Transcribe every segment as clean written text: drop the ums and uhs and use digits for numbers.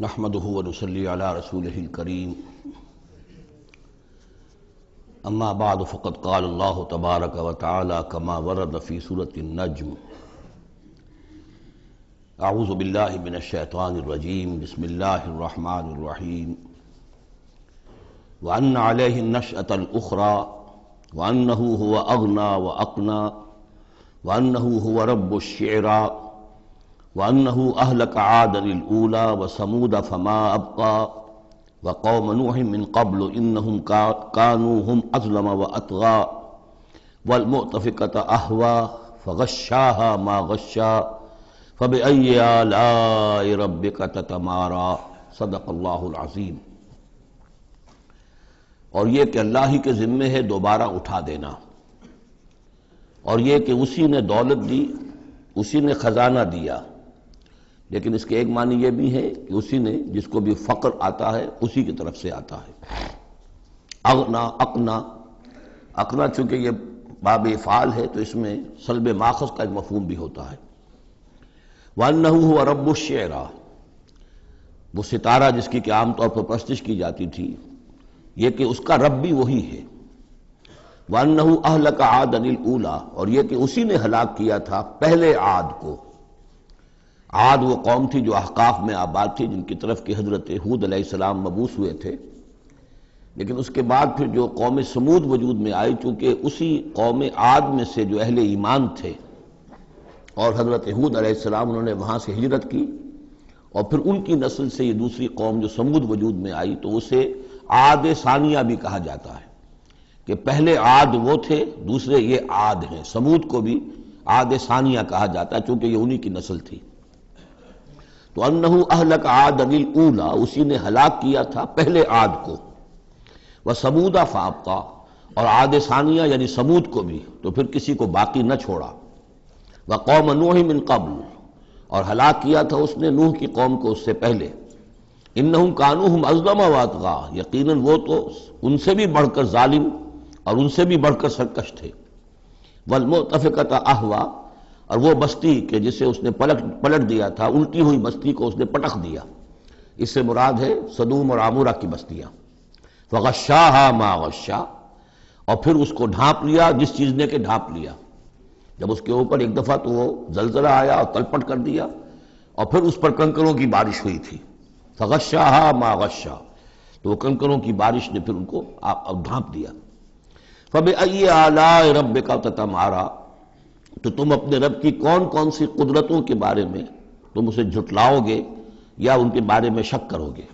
نحمده ونصلي على رسوله الكريم اما بعد فقد قال الله تبارك وتعالى كما ورد في سورة النجم اعوذ بالله من الشيطان الرجيم بسم الله الرحمن الرحيم وأن عليه النشأة الأخرى وأنه هو أغنى وأقنى وأنه هو رب الشعرى وأنه أهلك عادا الأولى وثمود فما أبقى وقوم نوح من قبل إنهم كانوا هم أظلم وأطغى والمؤتفكة أهوى فغشاها ما غشا فبأي آلاء ربك تتمارى صدق اللہ العظیم۔ اور یہ کہ اللہ ہی کے ذمے ہے دوبارہ اٹھا دینا، اور یہ کہ اسی نے دولت دی، اسی نے خزانہ دیا، لیکن اس کے ایک معنی یہ بھی ہے کہ اسی نے جس کو بھی فقر آتا ہے اسی کی طرف سے آتا ہے۔ اغنا اقنا چونکہ یہ باب افعال ہے تو اس میں سلب ماخذ کا ایک مفہوم بھی ہوتا ہے۔ وَأَنَّهُ هُوَ رَبُّ الشِّعْرَى، وہ ستارہ جس کی کہ عام طور پر پرستش کی جاتی تھی، یہ کہ اس کا رب بھی وہی ہے۔ وَأَنَّهُ أَهْلَكَ عَادًا الْأُولَىٰ، اور یہ کہ اسی نے ہلاک کیا تھا پہلے عاد کو۔ عاد وہ قوم تھی جو احقاف میں آباد تھی، جن کی طرف کہ حضرت ہود علیہ السلام مبعوث ہوئے تھے، لیکن اس کے بعد پھر جو قوم سمود وجود میں آئی، چونکہ اسی قوم عاد میں سے جو اہل ایمان تھے اور حضرت ہود علیہ السلام انہوں نے وہاں سے ہجرت کی، اور پھر ان کی نسل سے یہ دوسری قوم جو سمود وجود میں آئی، تو اسے عاد ثانیہ بھی کہا جاتا ہے کہ پہلے عاد وہ تھے، دوسرے یہ عاد ہیں۔ سمود کو بھی عاد ثانیہ کہا جاتا ہے چونکہ یہ انہی کی نسل تھی۔ تو انہو اہلک عاد الاولیٰ، اسی نے ہلاک کیا تھا پہلے عاد کو۔ وثمود فابقیٰ، اور عاد ثانیہ یعنی سمود کو بھی تو پھر کسی کو باقی نہ چھوڑا۔ وقوم نوح من قبل، اور ہلاک کیا تھا اس نے نوح کی قوم کو اس سے پہلے۔ انہم کانوا ہم اظلم واطغیٰ، یقیناً وہ تو ان سے بھی بڑھ کر ظالم اور ان سے بھی بڑھ کر سرکش تھے۔ والمؤتفکۃ اہویٰ، اور وہ بستی کہ جسے اس نے پلٹ دیا تھا، الٹی ہوئی بستی کو اس نے پٹخ دیا، اس سے مراد ہے سدوم اور عمورہ کی بستیاں۔ فغشاها ما غشا، اور پھر اس کو ڈھانپ لیا جس چیز نے کہ ڈھانپ لیا۔ جب اس کے اوپر ایک دفعہ تو وہ زلزلہ آیا اور تلپٹ کر دیا، اور پھر اس پر کنکروں کی بارش ہوئی تھی۔ فغشاها ما غشا، تو وہ کنکروں کی بارش نے پھر ان کو ڈھانپ دیا۔ فبأي آلاء ربك تتمارى، تو تم اپنے رب کی کون کون سی قدرتوں کے بارے میں تم اسے جھٹلاؤ گے یا ان کے بارے میں شک کرو گے۔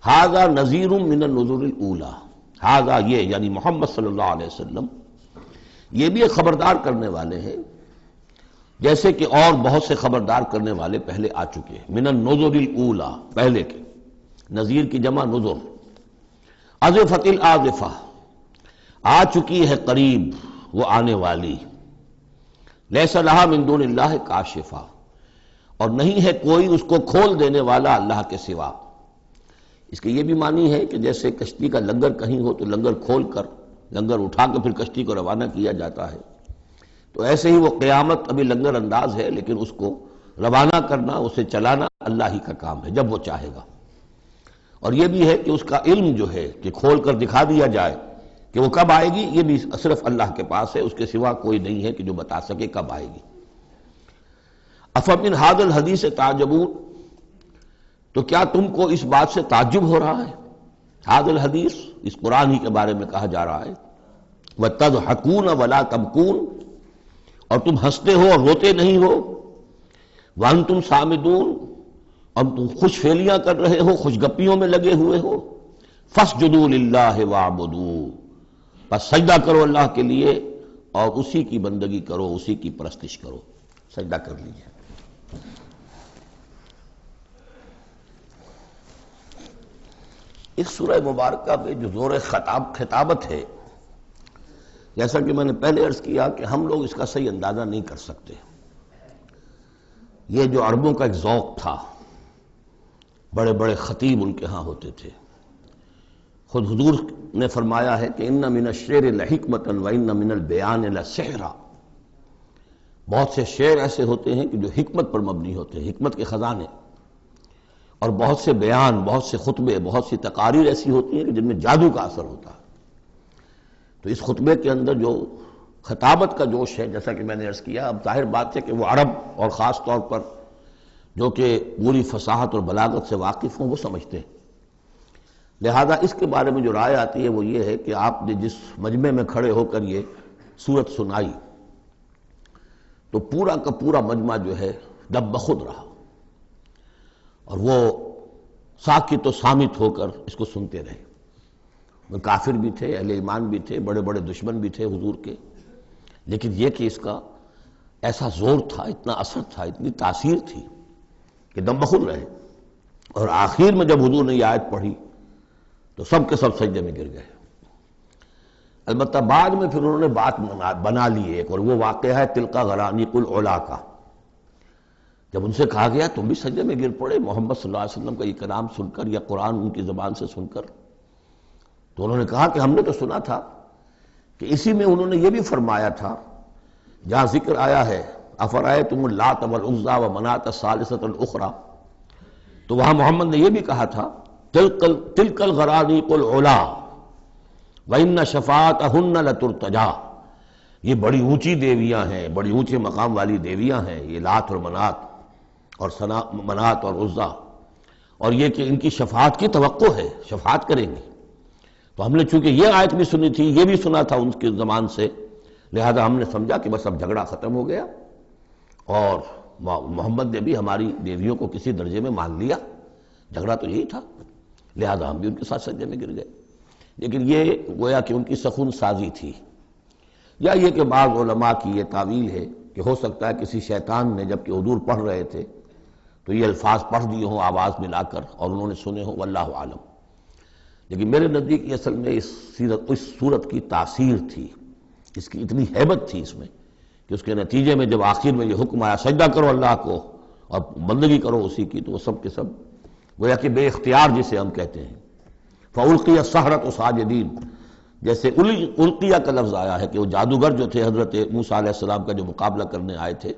ھذا نذیر من النذر الاولیٰ، ھذا یہ یعنی محمد صلی اللہ علیہ وسلم یہ بھی ایک خبردار کرنے والے ہیں، جیسے کہ اور بہت سے خبردار کرنے والے پہلے آ چکے ہیں۔ من النذر الاولیٰ، پہلے کے، نذیر کی جمع نذر۔ ازفت الازفہ، آ چکی ہے قریب وہ آنے والی۔ لیس لہا من دون اللہ کاشفہ، اور نہیں ہے کوئی اس کو کھول دینے والا اللہ کے سوا۔ اس کے یہ بھی معنی ہے کہ جیسے کشتی کا لنگر کہیں ہو تو لنگر کھول کر لنگر اٹھا کے پھر کشتی کو روانہ کیا جاتا ہے، تو ایسے ہی وہ قیامت ابھی لنگر انداز ہے، لیکن اس کو روانہ کرنا، اسے چلانا اللہ ہی کا کام ہے جب وہ چاہے گا۔ اور یہ بھی ہے کہ اس کا علم جو ہے کہ کھول کر دکھا دیا جائے کہ وہ کب آئے گی، یہ بھی صرف اللہ کے پاس ہے، اس کے سوا کوئی نہیں ہے کہ جو بتا سکے کب آئے گی۔ افمن ھذا الحدیث تعجبون، تو کیا تم کو اس بات سے تعجب ہو رہا ہے؟ ھذا الحدیث، اس قرآن ہی کے بارے میں کہا جا رہا ہے۔ وتضحکون ولا تبکون، اور تم ہنستے ہو اور روتے نہیں ہو۔ وانتم صامدون، اور تم خوش فیلیاں کر رہے ہو، خوش گپیوں میں لگے ہوئے ہو۔ فاسجدوا للہ واعبدوا، بس سجدہ کرو اللہ کے لیے اور اسی کی بندگی کرو، اسی کی پرستش کرو۔ سجدہ کر لیجیے۔ اس سورہ مبارکہ میں جو زور خطابت ہے، جیسا کہ میں نے پہلے عرض کیا کہ ہم لوگ اس کا صحیح اندازہ نہیں کر سکتے۔ یہ جو عربوں کا ایک ذوق تھا، بڑے بڑے خطیب ان کے ہاں ہوتے تھے۔ خود حضور نے فرمایا ہے کہ ان من الشعر لحکمۃ وان من البیان لسحرا، بہت سے شعر ایسے ہوتے ہیں کہ جو حکمت پر مبنی ہوتے ہیں، حکمت کے خزانے۔ اور بہت سے بیان، بہت سے خطبے، بہت سی تقاریر ایسی ہوتی ہیں کہ جن میں جادو کا اثر ہوتا ہے۔ تو اس خطبے کے اندر جو خطابت کا جوش ہے، جیسا کہ میں نے عرض کیا، اب ظاہر بات ہے کہ وہ عرب اور خاص طور پر جو کہ پوری فصاحت اور بلاغت سے واقف ہوں وہ سمجھتے ہیں۔ لہذا اس کے بارے میں جو رائے آتی ہے وہ یہ ہے کہ آپ نے جس مجمع میں کھڑے ہو کر یہ سورت سنائی تو پورا کا پورا مجمع جو ہے دب بخود رہا، اور وہ ساکت و صامت ہو کر اس کو سنتے رہے۔ وہ کافر بھی تھے، اہل ایمان بھی تھے، بڑے بڑے دشمن بھی تھے حضور کے، لیکن یہ کہ اس کا ایسا زور تھا، اتنا اثر تھا، اتنی تاثیر تھی کہ دم بخود رہے۔ اور آخر میں جب حضور نے یہ آیت پڑھی تو سب کے سب سجدے میں گر گئے۔ البتہ بعد میں پھر انہوں نے بات بنا لی ایک، اور وہ واقعہ ہے تلقا غرانیق العلا کا۔ جب ان سے کہا گیا تم بھی سجدے میں گر پڑے محمد صلی اللہ علیہ وسلم کا یہ کلام سن کر یا قرآن ان کی زبان سے سن کر، تو انہوں نے کہا کہ ہم نے تو سنا تھا کہ اسی میں انہوں نے یہ بھی فرمایا تھا جہاں ذکر آیا ہے افرأیتم اللات والعزی ومناۃ الثالثۃ الاخری، تو وہاں محمد نے یہ بھی کہا تھا تلک الغرانیق العلا وان شفاعتہن لترتجی، یہ بڑی اونچی دیویاں ہیں، بڑی اونچے مقام والی دیویاں ہیں یہ لات اور منات اور عزیٰ، اور یہ کہ ان کی شفاعت کی توقع ہے، شفاعت کریں گی۔ تو ہم نے چونکہ یہ آیت بھی سنی تھی، یہ بھی سنا تھا ان کے زمان سے، لہذا ہم نے سمجھا کہ بس اب جھگڑا ختم ہو گیا، اور محمد نے بھی ہماری دیویوں کو کسی درجے میں مان لیا، جھگڑا تو یہی تھا، لہذا ہم بھی ان کے ساتھ سجدے میں گر گئے۔ لیکن یہ گویا کہ ان کی سخن سازی تھی، یا یہ کہ بعض علماء کی یہ تعویل ہے کہ ہو سکتا ہے کسی شیطان نے جب کہ حضور پڑھ رہے تھے تو یہ الفاظ پڑھ دیے ہوں آواز ملا کر اور انہوں نے سنے ہوں، واللہ عالم۔ لیکن میرے نزدیک یہ اصل میں اس صورت کی تاثیر تھی، اس کی اتنی ہیبت تھی اس میں کہ اس کے نتیجے میں جب آخر میں یہ حکم آیا سجدہ کرو اللہ کو اور بندگی کرو اسی کی، تو وہ سب کے سب گویا کہ بے اختیار جسے ہم کہتے ہیں فَأُلْقِيَ السَّحَرَةُ سَاجِدِينَ، جیسے القیہ کا لفظ آیا ہے کہ وہ جادوگر جو تھے حضرت موسیٰ علیہ السلام کا جو مقابلہ کرنے آئے تھے،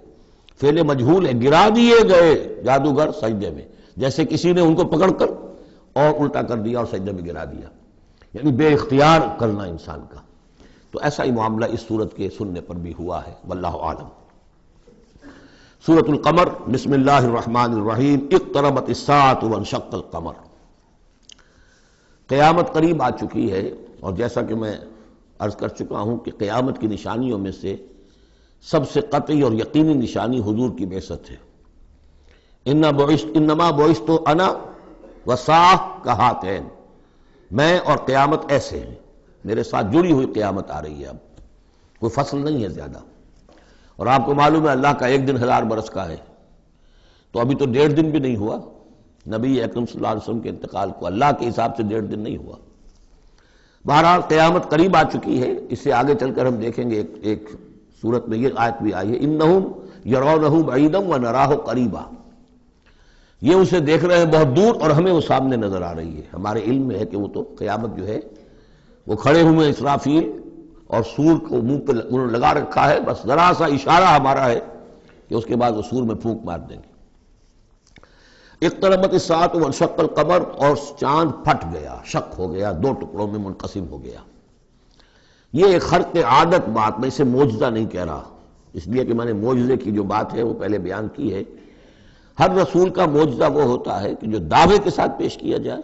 فعل مجہول ہے، گرا دیے گئے جادوگر سجدے میں، جیسے کسی نے ان کو پکڑ کر اور الٹا کر دیا اور سجدے میں گرا دیا، یعنی بے اختیار کرنا انسان کا۔ تو ایسا ہی معاملہ اس سورت کے سننے پر بھی ہوا ہے، واللہ عالم۔ سورۃ القمر، بسم اللہ الرحمن الرحیم، اقتربت الساعۃ وانشق القمر۔ قیامت قریب آ چکی ہے، اور جیسا کہ میں عرض کر چکا ہوں کہ قیامت کی نشانیوں میں سے سب سے قطعی اور یقینی نشانی حضور کی بعثت ہے۔ انما بعثت انا والساعۃ کہاتین، میں اور قیامت ایسے ہیں، میرے ساتھ جڑی ہوئی قیامت آ رہی ہے، اب کوئی فصل نہیں ہے زیادہ۔ اور آپ کو معلوم ہے اللہ کا ایک دن 1000 برس کا ہے، تو ابھی تو 1.5 دن بھی نہیں ہوا نبی اکرم صلی اللہ علیہ وسلم کے انتقال کو، اللہ کے حساب سے 1.5 دن نہیں ہوا۔ بہرحال قیامت قریب آ چکی ہے، اس سے آگے چل کر ہم دیکھیں گے ایک صورت میں یہ آیت بھی آئی ہے، انہم یرونہ بعیدا ونراہ قریبا، یہ اسے دیکھ رہے ہیں بہت دور اور ہمیں وہ سامنے نظر آ رہی ہے۔ ہمارے علم میں ہے کہ وہ تو قیامت جو ہے وہ کھڑے ہوئے اسرافیل اور سور کو منہ پہ انہوں نے لگا رکھا ہے، بس ذرا سا اشارہ ہمارا ہے کہ اس کے بعد وہ سور میں پھونک مار دیں گے۔ اقتربت الساعۃ وانشق القمر، اور چاند پھٹ گیا، شق ہو گیا، 2 ٹکڑوں میں منقسم ہو گیا۔ یہ ایک خرق عادت بات، میں اسے معجزہ نہیں کہہ رہا، اس لیے کہ میں نے معجزے کی جو بات ہے وہ پہلے بیان کی ہے۔ ہر رسول کا معجزہ وہ ہوتا ہے کہ جو دعوے کے ساتھ پیش کیا جائے،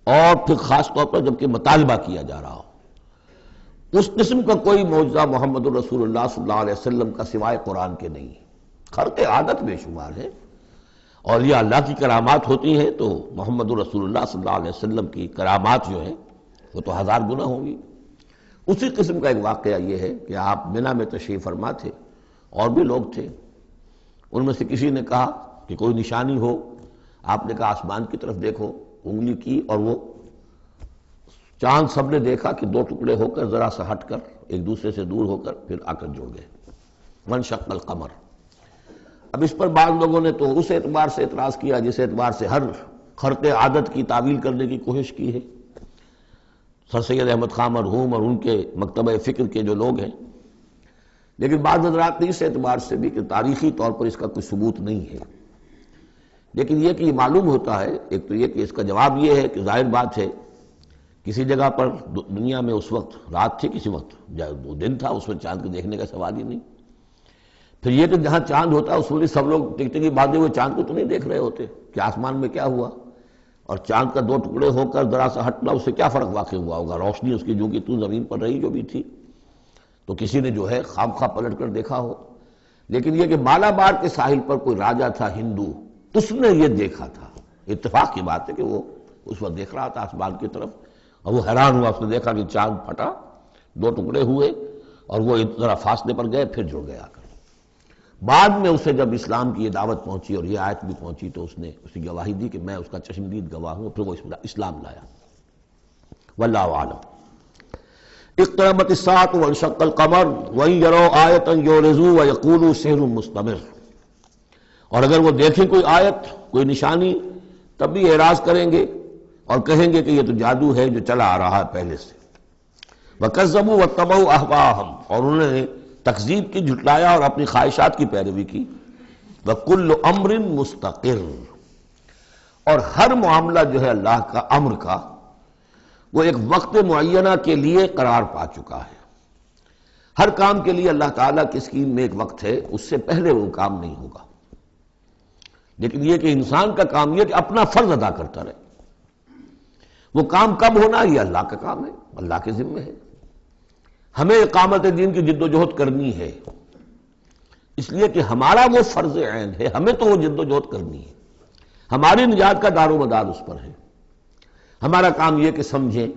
اور پھر خاص طور پر جبکہ مطالبہ کیا جا رہا ہو۔ اس قسم کا کوئی معجزہ محمد الرسول اللہ صلی اللہ علیہ وسلم کا سوائے قرآن کے نہیں ہے۔ خرق عادت بے شمار ہے، اولیاء اللہ کی کرامات ہوتی ہیں تو محمد الرسول اللہ صلی اللہ علیہ وسلم کی کرامات جو ہیں وہ تو 1000 گنا ہوں گی۔ اسی قسم کا ایک واقعہ یہ ہے کہ آپ منا میں تشریف فرما تھے، اور بھی لوگ تھے، ان میں سے کسی نے کہا کہ کوئی نشانی ہو، آپ نے کہا آسمان کی طرف دیکھو، انگلی کی اور وہ چاند سب نے دیکھا کہ 2 ٹکڑے ہو کر ذرا سا ہٹ کر ایک دوسرے سے دور ہو کر پھر آ کر جڑ گئے۔ وانشق القمر، اب اس پر بعض لوگوں نے تو اس اعتبار سے اعتراض کیا جس اعتبار سے ہر خرق عادت کی تعویل کرنے کی کوشش کی ہے، سر سید احمد خان مرحوم اور ان کے مکتبہ فکر کے جو لوگ ہیں۔ لیکن بعض حضرات نے اس اعتبار سے بھی کہ تاریخی طور پر اس کا کوئی ثبوت نہیں ہے، لیکن یہ کہ یہ معلوم ہوتا ہے، ایک تو یہ کہ اس کا جواب یہ ہے کہ ظاہر بات ہے کسی جگہ پر دنیا میں اس وقت رات تھی، کسی وقت دن تھا، اس میں چاند کو دیکھنے کا سوال ہی نہیں۔ پھر یہ کہ جہاں چاند ہوتا ہے اس میں سب لوگ ٹکٹکی باندھے ہوئے چاند کو تو نہیں دیکھ رہے ہوتے کہ آسمان میں کیا ہوا، اور چاند کا دو ٹکڑے ہو کر ذرا سا ہٹنا اس سے کیا فرق واقع ہوا ہوگا، روشنی اس کی جو کہ تو زمین پر رہی جو بھی تھی، تو کسی نے جو ہے خام خواہ پلٹ کر دیکھا ہو۔ لیکن یہ کہ مالابار کے ساحل پر کوئی راجا تھا ہندو، اس نے یہ دیکھا تھا، اتفاق کی بات ہے کہ وہ اس وقت دیکھ رہا تھا آسمان کی طرف، اور وہ حیران ہوا، اس نے دیکھا کہ چاند پھٹا، دو ٹکڑے ہوئے اور وہ ذرا فاصلے پر گئے، پھر جڑ گیا کر۔ بعد میں اسے جب اسلام کی یہ دعوت پہنچی اور یہ آیت بھی پہنچی تو اس نے اسی گواہی دی کہ میں اس کا چشمدید گواہ ہوں، پھر وہ اسلام لایا۔ واللہ اعلم۔ اقتربت الساعة وانشق القمر وإن يروا آية يعرضوا ويقولوا سحر مستمر، اور اگر وہ دیکھیں کوئی آیت، کوئی نشانی، تب بھی اعراض کریں گے اور کہیں گے کہ یہ تو جادو ہے جو چلا آ رہا ہے پہلے سے۔ وَكَذَّبُوا وَاتَّبَعُوا أَهْوَاءَهُمْ، اور انہوں نے تکذیب کی، جھٹلایا اور اپنی خواہشات کی پیروی کی۔ وَكُلُّ أَمْرٍ مُسْتَقِرٌ، اور ہر معاملہ جو ہے اللہ کا امر کا وہ ایک وقت معینہ کے لیے قرار پا چکا ہے۔ ہر کام کے لیے اللہ تعالیٰ کی اسکیم میں ایک وقت ہے، اس سے پہلے وہ کام نہیں ہوگا۔ لیکن یہ کہ انسان کا کام یہ کہ اپنا فرض ادا کرتا رہے، وہ کام کب ہونا یہ اللہ کا کام ہے، اللہ کے ذمہ ہے۔ ہمیں اقامت دین کی جد و جہد کرنی ہے، اس لیے کہ ہمارا وہ فرض عین ہے، ہمیں تو وہ جد و جہد کرنی ہے، ہماری نجات کا دار و مدار اس پر ہے۔ ہمارا کام یہ کہ سمجھیں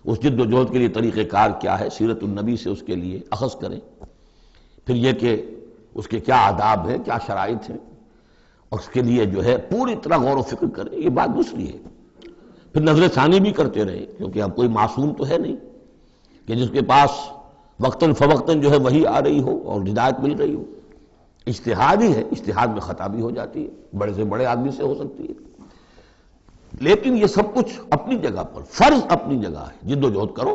اس جد و جہد کے لیے طریقہ کار کیا ہے، سیرت النبی سے اس کے لیے اخذ کریں، پھر یہ کہ اس کے کیا آداب ہیں، کیا شرائط ہیں، اور اس کے لیے جو ہے پوری طرح غور و فکر کریں، یہ بات دوسری ہے۔ پھر نظر ثانی بھی کرتے رہیں، کیونکہ اب کوئی معصوم تو ہے نہیں کہ جس کے پاس وقتاً فوقتاً جو ہے وہی آ رہی ہو اور ہدایت مل رہی ہو۔ اجتہاد ہی ہے، اجتہاد میں خطا بھی ہو جاتی ہے، بڑے سے بڑے آدمی سے ہو سکتی ہے، لیکن یہ سب کچھ اپنی جگہ پر، فرض اپنی جگہ ہے، جد و جہد کرو۔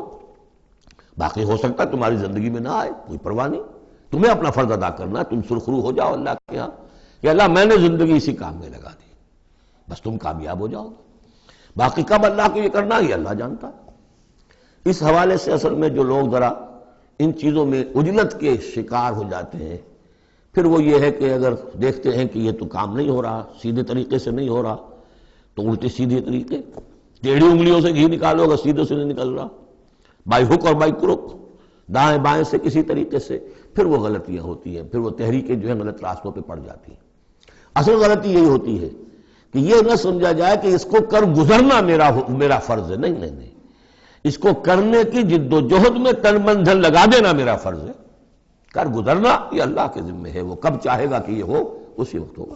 باقی ہو سکتا ہے تمہاری زندگی میں نہ آئے، کوئی پرواہ نہیں، تمہیں اپنا فرض ادا کرنا ہے، تم سرخرو ہو جاؤ اللہ کے ہاں کہ اللہ میں نے زندگی اسی کام میں لگا دی، بس تم کامیاب ہو جاؤ گے۔ باقی کب اللہ کو یہ کرنا یہ اللہ جانتا ہے۔ اس حوالے سے اصل میں جو لوگ ذرا ان چیزوں میں عجلت کے شکار ہو جاتے ہیں، پھر وہ یہ ہے کہ اگر دیکھتے ہیں کہ یہ تو کام نہیں ہو رہا، سیدھے طریقے سے نہیں ہو رہا، تو الٹے سیدھے طریقے، ٹیڑھی انگلیوں سے گھی نکالو اگر سیدھے سے نہیں نکل رہا، بائی ہک اور بائی کرک، دائیں بائیں سے کسی طریقے سے، پھر وہ غلطیاں ہوتی ہیں، پھر وہ تحریکیں جو ہے غلط راستوں پہ پڑ جاتی ہیں۔ اصل غلطی یہی ہوتی ہے کہ یہ نہ سمجھا جائے کہ اس کو کر گزرنا میرا فرض ہے، نہیں نہیں نہیں، اس کو کرنے کی جد و جہد میں تن من دھن لگا دینا میرا فرض ہے، کر گزرنا یہ اللہ کے ذمہ ہے، وہ کب چاہے گا کہ یہ ہو اسی وقت ہوگا۔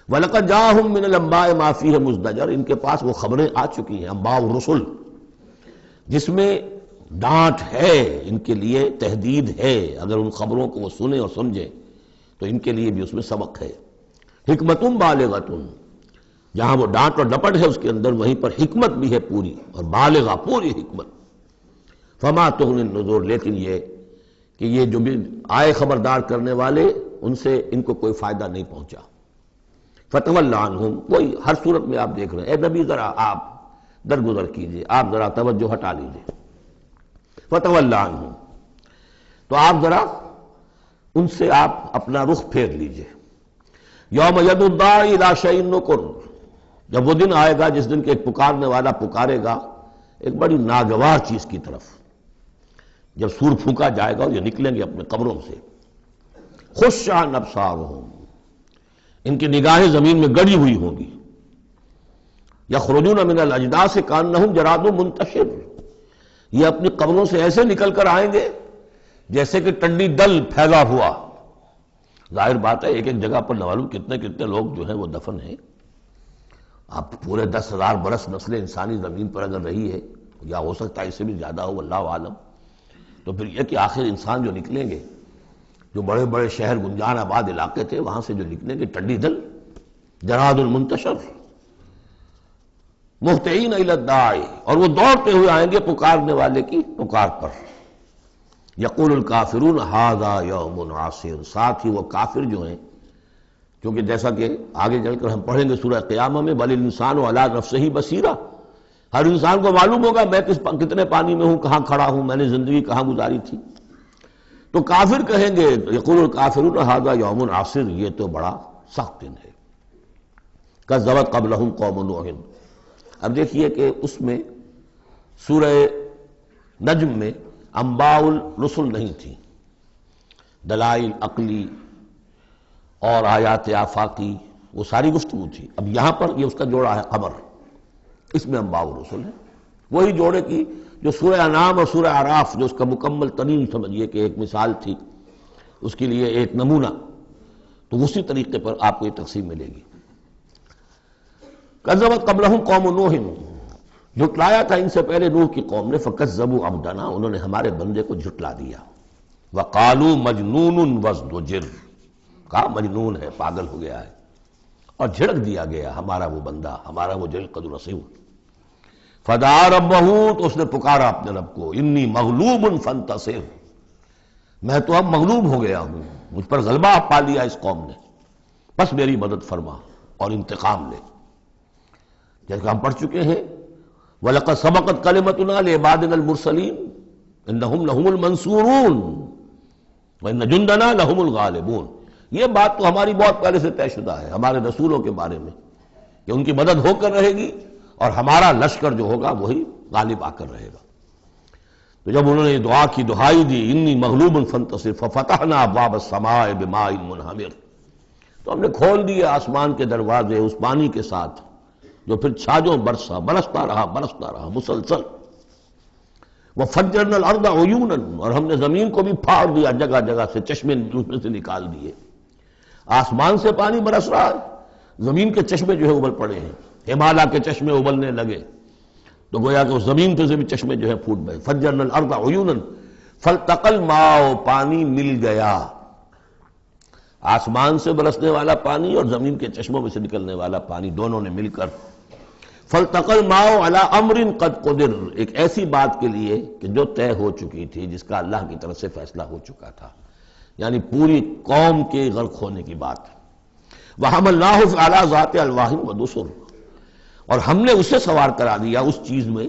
وَلَقَدْ جَاءَهُم مِّنَ الْأَنبَاءِ مَا فِيهِ مُزْدَجَرٌ، ان کے پاس وہ خبریں آ چکی ہیں، انباء الرسل، جس میں ڈانٹ ہے، ان کے لیے تہدید ہے، اگر ان خبروں کو وہ سنیں اور سمجھیں تو ان کے لیے بھی اس میں سبق ہے۔ حکمتٌ بالغۃ، جہاں وہ ڈانٹ اور ڈپٹ ہے اس کے اندر، وہیں پر حکمت بھی ہے پوری، اور بالغہ پوری حکمت۔ فما تغنی النذر، لیکن یہ کہ یہ جو بھی آئے خبردار کرنے والے، ان سے ان کو کوئی فائدہ نہیں پہنچا۔ فتول عنہم، وہی ہر صورت میں آپ دیکھ رہے ہیں، اے نبی ذرا آپ درگزر کیجئے، آپ ذرا توجہ ہٹا لیجئے۔ فتول عنہم، تو آپ ذرا ان سے آپ اپنا رخ پھیر لیجئے۔ یوم ید الداعی الی شیء نکر، جب وہ دن آئے گا جس دن کہ ایک پکارنے والا پکارے گا ایک بڑی ناگوار چیز کی طرف، جب سور پھونکا جائے گا اور یہ نکلیں گے اپنے قبروں سے۔ خش عن ابصارہم، ان کی نگاہیں زمین میں گڑی ہوئی ہوں گی۔ یخرجون من الاجداث کانہم جراد منتشر، یہ اپنی قبروں سے ایسے نکل کر آئیں گے جیسے کہ ٹنڈی دل پھیلا ہوا۔ ظاہر بات ہے ایک ایک جگہ پر معلوم کتنے کتنے لوگ جو ہیں وہ دفن ہیں۔ اب پورے 10,000 برس نسل انسانی زمین پر اگر رہی ہے، یا ہو سکتا ہے اس سے بھی زیادہ ہو، اللہ عالم، تو پھر یہ کہ آخر انسان جو نکلیں گے، جو بڑے بڑے شہر گنجان آباد علاقے تھے وہاں سے جو نکلیں گے ٹنڈی دل، جراد المنتشر، مہطعین الی الداعی، اور وہ دوڑتے ہوئے آئیں گے پکارنے والے کی پکار پر۔ یقول الکافرون ھذا یوم عسیر، ساتھ ہی وہ کافر جو ہیں کیونکہ جیسا کہ آگے چل کر ہم پڑھیں گے سورہ قیامہ میں بل الانسان علی نفسہ بصیرہ، ہر انسان کو معلوم ہوگا میں کتنے پانی میں ہوں، کہاں کھڑا ہوں، میں نے زندگی کہاں گزاری تھی۔ تو کافر کہیں گے یقول الکافرون ھذا یوم عاصر، یہ تو بڑا سخت دن ہے۔ کذبت قبلہم قوم نوح، اب دیکھیے کہ اس میں سورہ نجم میں انباء الرسل نہیں تھی، دلائل عقلی اور آیات آفاقی وہ ساری گفتگو تھی۔ اب یہاں پر یہ اس کا جوڑا ہے خبر، اس میں انباء الرسل ہے، وہی جوڑے کی جو سورہ انعام اور سورہ اعراف جو اس کا مکمل ترین سمجھیے کہ ایک مثال تھی، اس کے لیے ایک نمونہ، تو اسی طریقے پر آپ کو یہ تقسیم ملے گی۔ کذبت قبلہم قوم نوح، جھٹلایا تھا ان سے پہلے نوح کی قوم نے، فکذبوا عبدنا، انہوں نے ہمارے بندے کو جھٹلا دیا، وقالوا مجنون وازدجر، کہا مجنون ہے، پاگل ہو گیا ہے، اور جھڑک دیا گیا ہمارا وہ بندہ، ہمارا وہ جلیل قدر رسول۔ فدعا ربہ، تو اس نے پکارا اپنے رب کو، انی مغلوب فانتصر، میں تو اب مغلوب ہو گیا ہوں، مجھ پر غلبہ پا لیا اس قوم نے، بس میری مدد فرما اور انتقام لے۔ جیسے ہم پڑھ چکے ہیں وَلَقَدْ سَبَقَتْ كَلِمَتُنَا لِعِبَادِنَا الْمُرْسَلِينَ إِنَّهُمْ لَهُمُ الْمَنْصُورُونَ وَإِنَّ جُنْدَنَا لَهُمُ الْغَالِبُونَ، یہ بات تو ہماری بہت پہلے سے طے شدہ ہے ہمارے رسولوں کے بارے میں کہ ان کی مدد ہو کر رہے گی اور ہمارا لشکر جو ہوگا وہی غالب آ کر رہے گا۔ تو جب انہوں نے دعا کی، دہائی دی، انی مغلوب فانتصر ففتحنا ابواب السماء بماء منہمر، تو ہم نے کھول دیے آسمان کے دروازے اس پانی کے ساتھ جو پھر چھاجوں برستا رہا مسلسل۔ وفجرنا الارض عیونا، اور ہم نے زمین کو بھی پھاڑ دیا، جگہ جگہ سے چشمے اس میں سے نکال دیے۔ آسمان سے پانی برس رہا ہے، زمین کے چشمے جو ہے ابل پڑے ہیں، ہمالیہ کے چشمے ابلنے لگے، تو گویا کہ اس زمین پہ سے بھی چشمے جو ہے پھوٹ گئے۔ فجرنا الارض عیونا فالتقى الماء، پانی مل گیا، آسمان سے برسنے والا پانی اور زمین کے چشموں میں سے نکلنے والا پانی دونوں نے مل کر، فالتقى الماء على امر قد قدر، ایک ایسی بات کے لیے کہ جو طے ہو چکی تھی، جس کا اللہ کی طرف سے فیصلہ ہو چکا تھا، یعنی پوری قوم کے غرق ہونے کی بات۔ وحملناه على ذات الواح ودسر، اور ہم نے اسے سوار کرا دیا اس چیز میں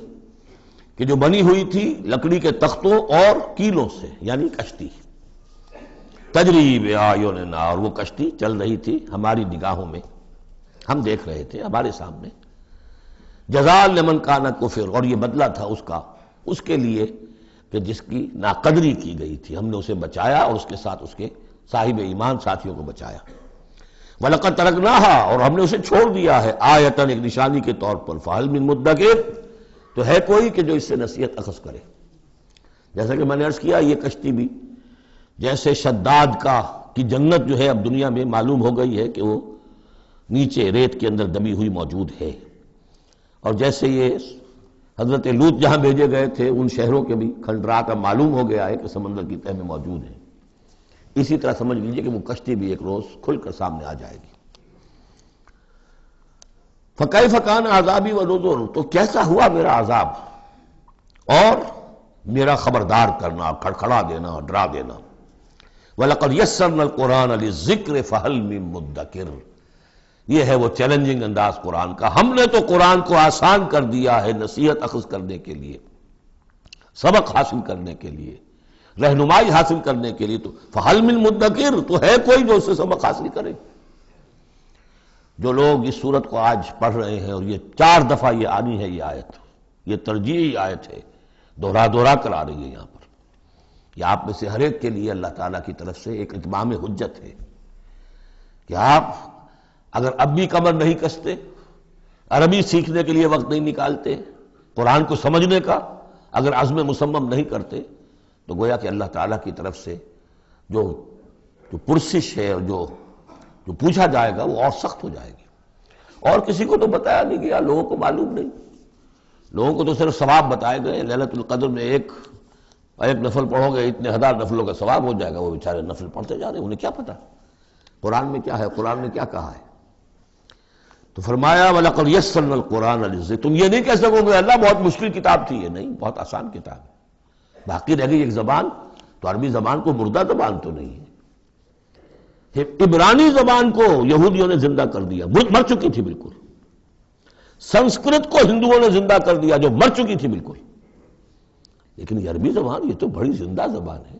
کہ جو بنی ہوئی تھی لکڑی کے تختوں اور کیلوں سے، یعنی کشتی، تجری بأعیننا، اور وہ کشتی چل رہی تھی ہماری نگاہوں میں، ہم دیکھ رہے تھے ہمارے سامنے۔ جزاء لمن کان کفر، اور یہ بدلہ تھا اس کا، اس کے لیے کہ جس کی ناقدری کی گئی تھی، ہم نے اسے بچایا اور اس کے ساتھ اس کے صاحب ایمان ساتھیوں کو بچایا۔ وَلَقَدْ تَرَكْنَاهَا، اور ہم نے اسے چھوڑ دیا ہے، آیتاً، ایک نشانی کے طور پر، فَهَلْ مِن مُدَّكِرٍ، تو ہے کوئی کہ جو اس سے نصیحت اخذ کرے۔ جیسا کہ میں نے عرض کیا، یہ کشتی بھی جیسے شداد کی جنت جو ہے اب دنیا میں معلوم ہو گئی ہے کہ وہ نیچے ریت کے اندر دبی ہوئی موجود ہے، اور جیسے یہ حضرت لوط جہاں بھیجے گئے تھے ان شہروں کے بھی کھنڈرات اب معلوم ہو گیا ہے کہ سمندر کی تہ میں موجود ہیں، اسی طرح سمجھ لیجئے کہ وہ کشتی بھی ایک روز کھل کر سامنے آ جائے گی۔ فَكَيْفَ كَانَ عَذَابِي وَنُذُرِ، تو کیسا ہوا میرا عذاب اور میرا خبردار کرنا، کھڑکھڑا دینا اور ڈرا دینا۔ وَلَقَدْ يَسَّرْنَا الْقُرْآنَ لِلذِّكْرِ فَهَلْ مِن مُدَّكِرٍ، یہ ہے وہ چیلنجنگ انداز قرآن کا، ہم نے تو قرآن کو آسان کر دیا ہے نصیحت اخذ کرنے کے لیے، سبق حاصل کرنے کے لیے، رہنمائی حاصل کرنے کے لیے، تو فَهَلْ مِن مُدَّكِرٍ، تو ہے کوئی جو اس سے سبق حاصل کرے۔ جو لوگ اس صورت کو آج پڑھ رہے ہیں، اور یہ 4 دفعہ یہ آنی ہے، یہ آیت، یہ ترجیحی آیت ہے، دوہرا کر آ رہی ہے یہاں پر، یہ آپ میں سے ہر ایک کے لیے اللہ تعالیٰ کی طرف سے ایک اتمام حجت ہے کہ آپ اگر اب بھی کمر نہیں کستے، عربی سیکھنے کے لیے وقت نہیں نکالتے، قرآن کو سمجھنے کا اگر عزم مصمم نہیں کرتے، تو گویا کہ اللہ تعالیٰ کی طرف سے جو پرسش ہے اور جو پوچھا جائے گا وہ اور سخت ہو جائے گی۔ اور کسی کو تو بتایا نہیں گیا، لوگوں کو معلوم نہیں، لوگوں کو تو صرف ثواب بتائے گئے، ليلۃ القدر میں ایک نفل پڑھو گے اتنے 1000 نفلوں کا ثواب ہو جائے گا، وہ بیچارے نفل پڑھتے جا رہے ہیں، انہیں کیا پتا قرآن میں کیا ہے، قرآن نے کیا کہا ہے۔ تو فرمایا وَلَقَدْ يَسَّرْنَا الْقُرْآنَ لِلذِّكْرِ، تم یہ نہیں کہہ سکو گے اللہ بہت مشکل کتاب تھی، یہ نہیں، بہت آسان کتاب ہے۔ باقی رہ گئی ایک زبان، تو عربی زبان کو مردہ زبان تو نہیں ہے، عبرانی زبان کو یہودیوں نے زندہ کر دیا، مر چکی تھی بالکل. سنسکرت کو ہندوؤں نے زندہ کر دیا جو مر چکی تھی بالکل. لیکن یہ عربی زبان، یہ تو بڑی زندہ زبان ہے.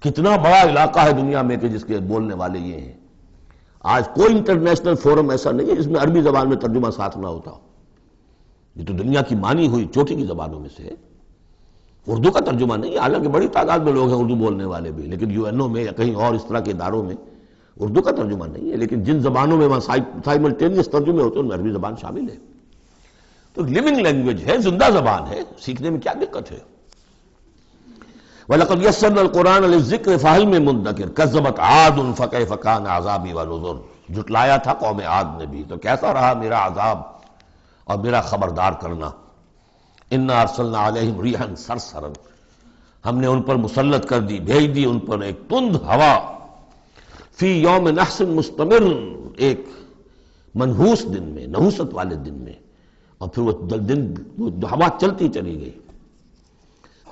کتنا بڑا علاقہ ہے دنیا میں کہ جس کے بولنے والے یہ ہیں. آج کوئی انٹرنیشنل فورم ایسا نہیں ہے جس میں عربی زبان میں ترجمہ ساتھ نہ ہوتا ہو. یہ تو دنیا کی مانی ہوئی چوٹی کی زبانوں میں سے ہے. اردو کا ترجمہ نہیں ہے، حالانکہ بڑی تعداد میں لوگ ہیں اردو بولنے والے بھی، لیکن یو این او میں یا کہیں اور اس طرح کے اداروں میں اردو کا ترجمہ نہیں ہے. لیکن جن زبانوں میں وہاں سائملٹینیس ترجمے ہوتے ہیں ان میں عربی زبان شامل ہے. تو لیونگ لینگویج ہے، زندہ زبان ہے، سیکھنے میں کیا دقت ہے. وَلَقَدْ يَسَّرْنَا الْقُرْآنَ لِلذِّكْرِ فَهَلْ مِن مُدَّكِرٍ كَذَّبَتْ عَادٌ فَكَيْفَ كَانَ عَذَابِي وَنُذُرِ. جھٹلایا تھا قوم عاد نے بھی، تو کیسا رہا میرا عذاب اور میرا خبردار کرنا. اِنَّا أَرْسَلْنَا عَلَيْهِمْ رِيحًا صَرْصَرًا. ہم نے ان پر مسلط کر دی، بھیج دی ان پر ایک تند ہوا. فی یوم نحس مستمر، ایک منحوس دن میں، نحوست والے دن میں. اور پھر وہ ہوا چلتی چلی گئی.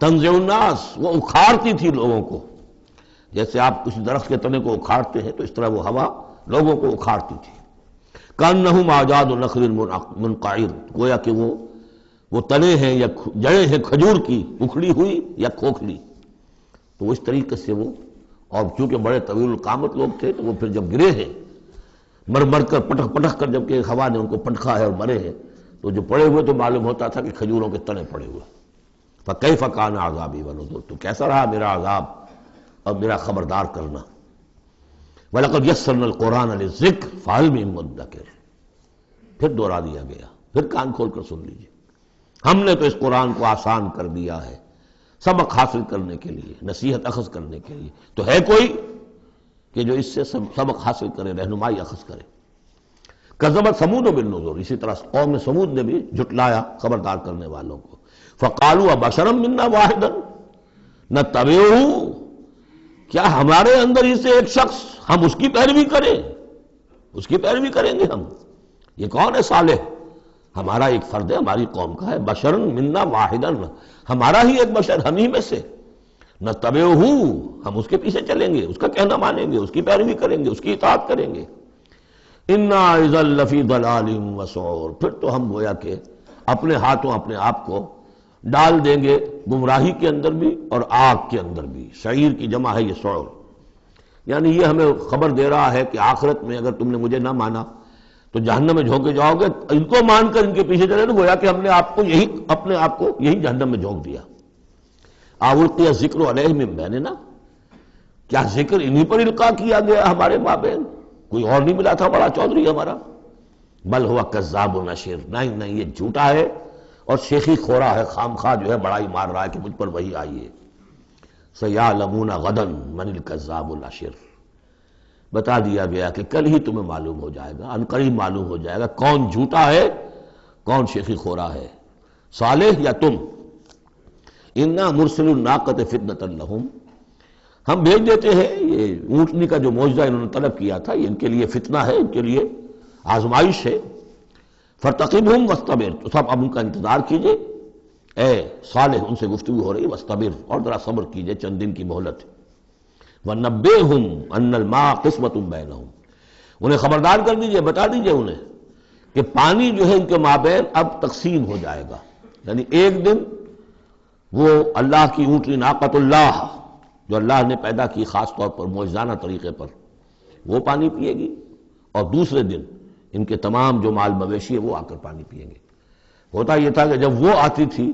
تنزع الناس، وہ اکھاڑتی تھی لوگوں کو. جیسے آپ کسی درخت کے تنے کو اکھاڑتے ہیں تو اس طرح وہ ہوا لوگوں کو اکھاڑتی تھی. کأنہم اعجاز نخل منقعر، گویا کہ وہ تنے ہیں یا جڑیں ہیں کھجور کی اکھڑی ہوئی یا کھوکھلی. تو اس طریقے سے وہ، اور چونکہ بڑے طویل القامت لوگ تھے تو وہ پھر جب گرے ہیں مر کر پٹک پٹک کر، جب کہ ہوا نے ان کو پٹکا ہے اور مرے ہیں، تو جو پڑے ہوئے تو معلوم ہوتا تھا کہ کھجوروں کے تنے پڑے ہوئے. فَكَيْفَ كَانَ عَذَابِي وَنُذُرِ. تو کیسا رہا میرا عذاب اور میرا خبردار کرنا. وَلَقَدْ يَسَّرْنَا الْقُرْآنَ لِلذِّكْرِ فَهَلْ مِن مُدَّكِرٍ. پھر دوہرا دیا گیا، پھر کان کھول کر سن لیجیے. ہم نے تو اس قرآن کو آسان کر دیا ہے سبق حاصل کرنے کے لیے، نصیحت اخذ کرنے کے لیے. تو ہے کوئی کہ جو اس سے سبق حاصل کرے، رہنمائی اخذ کرے. کذبت ثمود بالنذر، اسی طرح قوم ثمود نے بھی جھٹلایا خبردار کرنے والوں کو. فقالوا ابشرا منا واحدا نتبعہ، کیا ہمارے اندر ہی سے ایک شخص، ہم اس کی پیروی کریں، اس کی پیروی کریں گے ہم. یہ کون ہے؟ صالح، ہمارا ایک فرد ہے، ہماری قوم کا ہے. بشرا منا واحدا، ہمارا ہی ایک بشر، ہم ہی میں سے. نتبعہ، ہم اس کے پیچھے چلیں گے، اس کا کہنا مانیں گے، اس کی پیروی کریں گے، اس کی اطاعت کریں گے. انا اذا لفی ضلال وسعور، پھر تو ہم گویا کہ اپنے ہاتھوں اپنے آپ کو ڈال دیں گے گمراہی کے اندر بھی اور آگ کے اندر بھی. شعیر کی جمع ہے یہ سعور. یعنی یہ ہمیں خبر دے رہا ہے کہ آخرت میں اگر تم نے مجھے نہ مانا تو جہنم میں جھونکے جاؤ گے. ان کو مان کر ان کے پیچھے چلے تو گویا کہ ہم نے آپ کو یہی، اپنے آپ کو یہی جہنم میں جھونک دیا. القی الذکر علیہ من بیننا، کیا ذکر انہی پر القاء کیا گیا ہمارے مابین؟ کوئی اور نہیں ملا تھا بڑا چودھری ہمارا؟ بل ہوا کذاب نشر، نہیں نہیں، یہ جھوٹا ہے اور شیخی خورا ہے، خام خواہ جو ہے بڑائی مار رہا ہے کہ مجھ پر وہی آئی ہے. سیعلمون غدا من الکذاب الاشر، بتا دیا گیا کہ کل ہی تمہیں معلوم ہو جائے گا، عنقریب معلوم ہو جائے گا کون جھوٹا ہے کون شیخی خورا ہے، صالح یا تم. انا مرسل الناقۃ فتنۃ لہم، ہم بھیج دیتے ہیں یہ اونٹنی کا جو معجزہ انہوں نے طلب کیا تھا، یہ ان کے لیے فتنہ ہے، ان کے لیے آزمائش ہے. فارتقبہم واصطبر، تو سب اب ان کا انتظار کیجئے. اے صالح، ان سے گفتگو ہو رہی، واصطبر، اور ذرا صبر کیجئے، چند دن کی مہلت. وَنَبِّئْهُمْ أَنَّ الْمَاءَ قِسْمَةٌ بَيْنَهُمْ، انہیں خبردار کر دیجئے، بتا دیجئے انہیں کہ پانی جو ہے ان کے مابین اب تقسیم ہو جائے گا. یعنی ایک دن وہ اللہ کی اونٹنی ناقۃ اللہ جو اللہ نے پیدا کی خاص طور پر معجزانہ طریقے پر، وہ پانی پیے گی، اور دوسرے دن ان کے تمام جو مال مویشی ہے وہ آ کر پانی پیئیں گے. ہوتا یہ تھا کہ جب وہ آتی تھی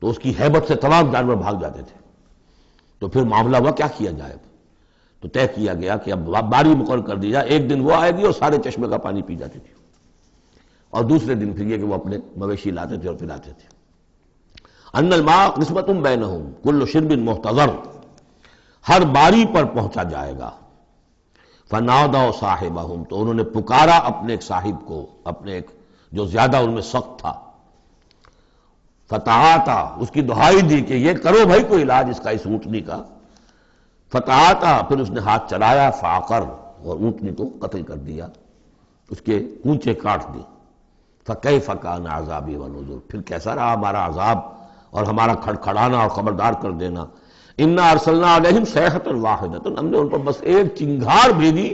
تو اس کی ہیبت سے تمام جانور بھاگ جاتے تھے. تو پھر معاملہ ہوا کیا کیا جائے. تو طے کیا گیا کہ اب باری مقرر کر دی جائے، ایک دن وہ آئے گی اور سارے چشمے کا پانی پی جاتی تھی، اور دوسرے دن پھر یہ کہ وہ اپنے مویشی لاتے تھے اور پلاتے تھے. ان الماء قسمۃ بینہم کل شرب محتضر، ہر باری پر پہنچا جائے گا. فنادوا صاحبہم، تو انہوں نے پکارا اپنے ایک صاحب کو، اپنے ایک جو زیادہ ان میں سخت تھا. فتعاطا، اس کی دہائی دی کہ یہ کرو بھائی کوئی علاج اس کا، اس اونٹنی کا. فتعاطا، پھر اس نے ہاتھ چلایا، فعقر، اور اونٹنی کو قتل کر دیا، اس کے کونچے کاٹ دی. فکیف کان عذابی ونذر، پھر کیسا رہا ہمارا عذاب اور ہمارا کھڑکھڑانا اور خبردار کر دینا. انا ارسلنا علیہم صیحۃ واحدۃ، ہم نے ان پر بس ایک چنگھاڑ بھیجی،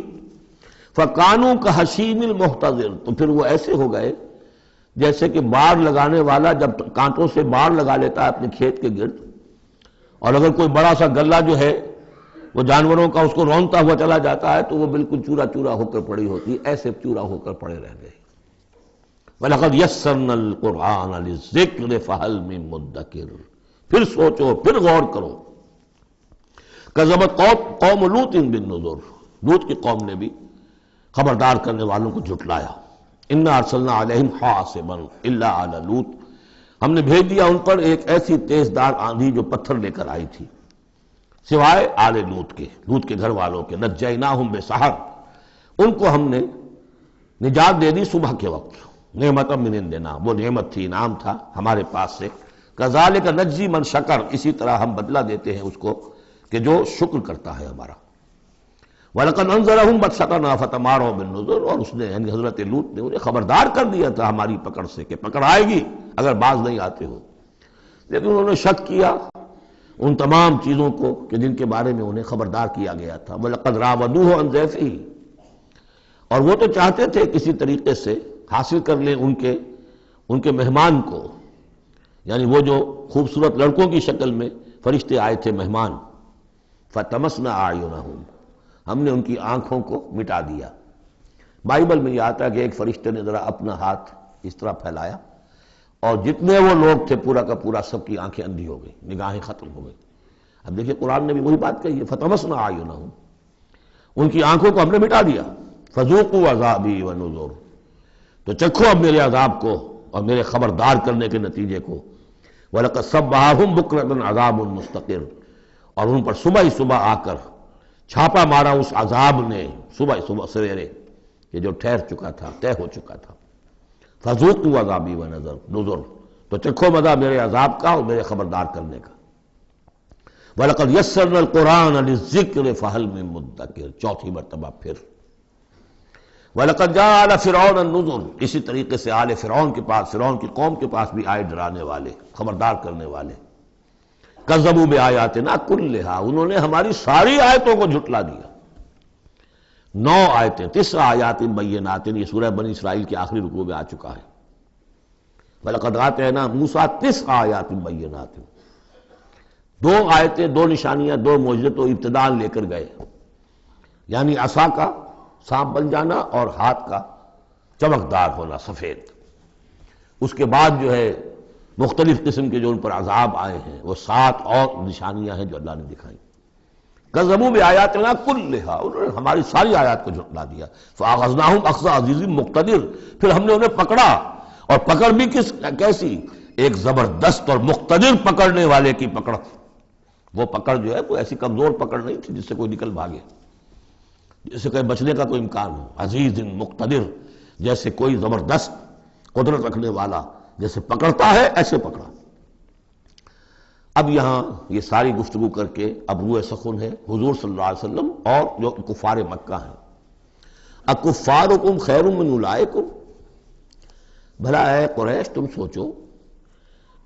فکانوا کحشیم المحتضر، تو پھر وہ ایسے ہو گئے جیسے کہ باڑ لگانے والا جب کانٹوں سے باڑ لگا لیتا ہے اپنے کھیت کے گرد، اور اگر کوئی بڑا سا گلہ جو ہے وہ جانوروں کا اس کو رونتا ہوا چلا جاتا ہے تو وہ بالکل چورا چورا ہو کر پڑی ہوتی ہے، ایسے چورا ہو کر پڑے رہ گئے۔ وَلَقَدْ يَسَّرْنَا الْقُرْآنَ لِلذِّكْرِ فَهَلْ مِن مُدَّكِرٍ، پھر سوچو، پھر غور کرو۔ کذبت قوم لوط بالنذر، لوط کی قوم نے بھی خبردار کرنے والوں کو جھٹلایا۔ انا ارسلنا علیہم حاصبا الا آل لوط، ہم نے بھیج دیا ان پر ایک ایسی تیز دار آندھی جو پتھر لے کر آئی تھی، سوائے آل لوط کے، لوط کے گھر والوں کے۔ نجیناہم بسحر، ان کو ہم نے نجات دے دی صبح کے وقت، نعمت من عندنا، وہ نعمت تھی، انعام تھا ہمارے پاس سے۔ کذالک نجزی من شکر، اسی طرح ہم بدلہ دیتے ہیں اس کو کہ جو شکر کرتا ہے ہمارا۔ وَلَقَدْ أَنذَرَهُمْ بَطْشَتَنَا فَتَمَارَوْا بِالنُّذُرِ، اور اس نے یعنی حضرت لوط نے انہیں خبردار کر دیا تھا ہماری پکڑ سے کہ پکڑ آئے گی اگر باز نہیں آتے ہو، لیکن انہوں نے شک کیا ان تمام چیزوں کو کہ جن کے بارے میں انہیں خبردار کیا گیا تھا۔ وَلَقَدْ رَاوَدُوهُ عَنْ ضَيْفِهِ، اور وہ تو چاہتے تھے کسی طریقے سے حاصل کر لیں ان کے مہمان کو، یعنی وہ جو خوبصورت لڑکوں کی شکل میں فرشتے آئے تھے مہمان۔ فَطَمَسْنَا أَعْيُنَهُمْ، ہم نے ان کی آنکھوں کو مٹا دیا۔ بائبل میں یہ آتا ہے کہ ایک فرشتے نے ذرا اپنا ہاتھ اس طرح پھیلایا اور جتنے وہ لوگ تھے پورا کا پورا سب کی آنکھیں اندھی ہو گئی، نگاہیں ختم ہو گئی۔ اب دیکھیے قرآن نے بھی وہی بات کہی ہے، فَطَمَسْنَا أَعْيُنَهُمْ، ان کی آنکھوں کو ہم نے مٹا دیا۔ فَذُوقُوا عَذَابِي وَنُذُرِ، تو چکھو اب میرے عذاب کو اور میرے خبردار کرنے کے نتیجے کو۔ وَلَقَدْ صَبَّحَهُمْ بُكْرَةً عَذَابٌ مُسْتَقِرٌ، اور ان پر صبح ہی صبح آ کر چھاپا مارا اس عذاب نے، صبح صبح سویرے کہ جو ٹھہر چکا تھا، طے ہو چکا تھا۔ فَذُوقُوا عَذَابِي وَنُذُرِ، تو چکھو مزہ میرے عذاب کا اور میرے خبردار کرنے کا۔ وَلَقَدْ يَسَّرْنَا الْقُرْآنَ لِلذِّكْرِ فَهَلْ مِن مُدَّكِرٍ، چوتھی مرتبہ پھر۔ وَلَقَدْ جَاءَ آلَ فِرْعَوْنَ النُّذُرُ، اسی طریقے سے آل فرعون کے پاس، فرعون کی قوم کے پاس بھی آئے ڈرانے والے، خبردار کرنے والے۔ کذبوا بآیاتنا کلھا، انہوں نے ہماری ساری آیتوں کو جھٹلا دیا۔ 9 آیتیں، 9 آیات بینات، یہ سورہ بنی اسرائیل کے آخری رکوع میں آ چکا ہے۔ وَلَقَدْ آتَيْنَا مُوسَىٰ 9 آیات بینات، 2 آیتیں، 2 نشانیاں، 2 معجزے تو ابتداء لے کر گئے، یعنی عصا کا سانپ بن جانا اور ہاتھ کا چمکدار ہونا سفید۔ اس کے بعد جو ہے مختلف قسم کے جو ان پر عذاب آئے ہیں وہ 7 اور نشانیاں ہیں جو اللہ نے دکھائیں۔ کذبوا بآیاتنا کلھا، انہوں نے ہماری ساری آیات کو جھٹلا دیا۔ فأخذناہم اخذ عزیز مقتدر، پھر ہم نے انہیں پکڑا، اور پکڑ بھی کیسی، ایک زبردست اور مقتدر پکڑنے والے کی پکڑ۔ وہ پکڑ جو ہے وہ ایسی کمزور پکڑ نہیں تھی جس سے کوئی نکل بھاگے، جس سے کہیں بچنے کا کوئی امکان ہو۔ عزیز مقتدر، جیسے کوئی زبردست قدرت رکھنے والا جیسے پکڑتا ہے ایسے پکڑا۔ اب یہاں یہ ساری گفتگو کر کے اب روح سخن ہے حضور صلی اللہ علیہ وسلم اور جو کفار مکہ ہیں۔ اکفارکم خیر من اولئکم، بھلا اے قریش تم سوچو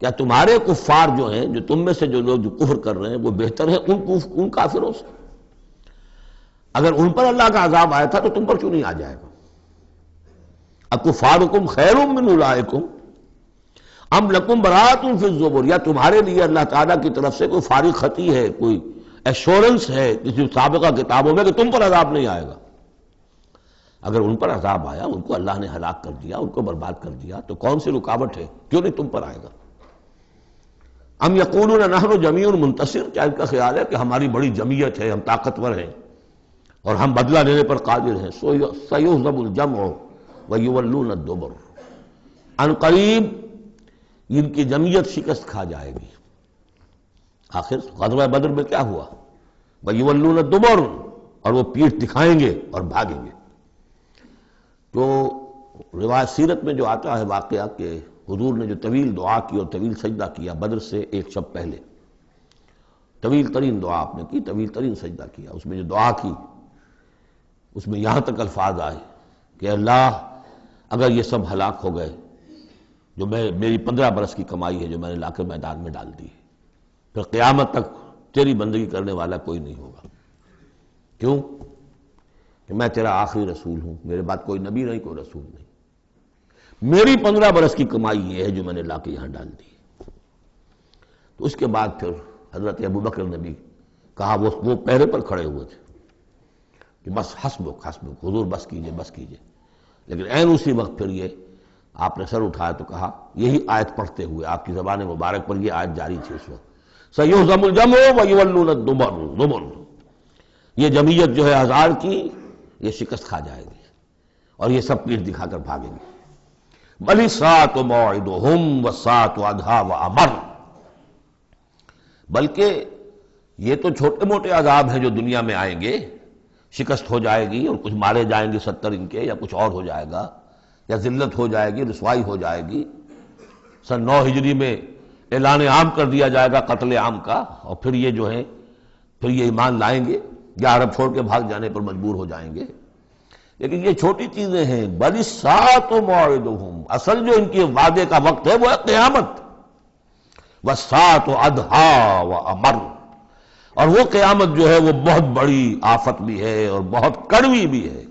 کیا تمہارے کفار جو ہیں، جو تم میں سے جو لوگ جو کفر کر رہے ہیں، وہ بہتر ہیں ان کافروں سے؟ اگر ان پر اللہ کا عذاب آیا تھا تو تم پر کیوں نہیں آ جائے گا؟ اکفارکم خیر من اولئکم ام لکم براۃ فی الزبر، یا تمہارے لیے اللہ تعالیٰ کی طرف سے کوئی فارغ خطی ہے، کوئی ایشورنس ہے کسی سابقہ کتابوں میں کہ تم پر عذاب نہیں آئے گا؟ اگر ان پر عذاب آیا، ان کو اللہ نے ہلاک کر دیا، ان کو برباد کر دیا، تو کون سی رکاوٹ ہے، کیوں نہیں تم پر آئے گا؟ ام یقولون نحن جمیع منتصر، کیا ان کا خیال ہے کہ ہماری بڑی جمعیت ہے، ہم طاقتور ہیں اور ہم بدلہ لینے پر قادر ہیں؟ سیہزم الجمع ویولون الدبر، ان قریب ان کی جمعیت شکست کھا جائے گی۔ آخر غزوہ بدر میں کیا ہوا؟ وَيُوَلُّونَ الدُّبُرَ، اور وہ پیٹھ دکھائیں گے اور بھاگیں گے۔ تو روایت سیرت میں جو آتا ہے واقعہ کہ حضور نے جو طویل دعا کی اور طویل سجدہ کیا بدر سے ایک شب پہلے، طویل ترین دعا آپ نے کی، طویل ترین سجدہ کیا، اس میں جو دعا کی اس میں یہاں تک الفاظ آئے کہ اللہ اگر یہ سب ہلاک ہو گئے جو میری 15 برس کی کمائی ہے جو میں نے لا کر میدان میں ڈال دی، پھر قیامت تک تیری بندگی کرنے والا کوئی نہیں ہوگا۔ کیوں؟ کہ میں تیرا آخری رسول ہوں، میرے بعد کوئی نبی نہیں، کوئی رسول نہیں، میری 15 برس کی کمائی یہ ہے جو میں نے لا کے یہاں ڈال دی۔ تو اس کے بعد پھر حضرت ابوبکر نے بھی کہا، وہ پہرے پر کھڑے ہوئے تھے کہ بس حسبک حسبک، حضور بس کیجئے بس کیجئے، لیکن عین اسی وقت پھر یہ آپ نے سر اٹھایا تو کہا، یہی آیت پڑھتے ہوئے آپ کی زبان مبارک پر یہ آیت جاری تھی اس وقت، سَيُهْزَمُ الْجَمْعُ وَيُوَلُّونَ الدُّبُرَ، یہ جمعیت جو ہے 1000 کی یہ شکست کھا جائے گی اور یہ سب پیٹھ دکھا کر بھاگیں گے۔ بَلِ السَّاعَةُ مَوْعِدُهُمْ وَالسَّاعَةُ أَدْهَىٰ وَأَمَرُّ، بلکہ یہ تو چھوٹے موٹے عذاب ہیں جو دنیا میں آئیں گے، شکست ہو جائے گی اور کچھ مارے جائیں گے 70 ان کے، یا کچھ اور ہو جائے گا، یا ذلت ہو جائے گی، رسوائی ہو جائے گی۔ سن 9 ہجری میں اعلان عام کر دیا جائے گا قتل عام کا، اور پھر یہ جو ہے پھر یہ ایمان لائیں گے یا عرب چھوڑ کے بھاگ جانے پر مجبور ہو جائیں گے۔ لیکن یہ چھوٹی چیزیں ہیں۔ بَلِ السَّاعَةُ مَوْعِدُهُمْ، اصل جو ان کے وعدے کا وقت ہے وہ ہے قیامت، وَالسَّاعَةُ أَدْهَىٰ وَأَمَرُّ، اور وہ قیامت جو ہے وہ بہت بڑی آفت بھی ہے اور بہت کڑوی بھی ہے۔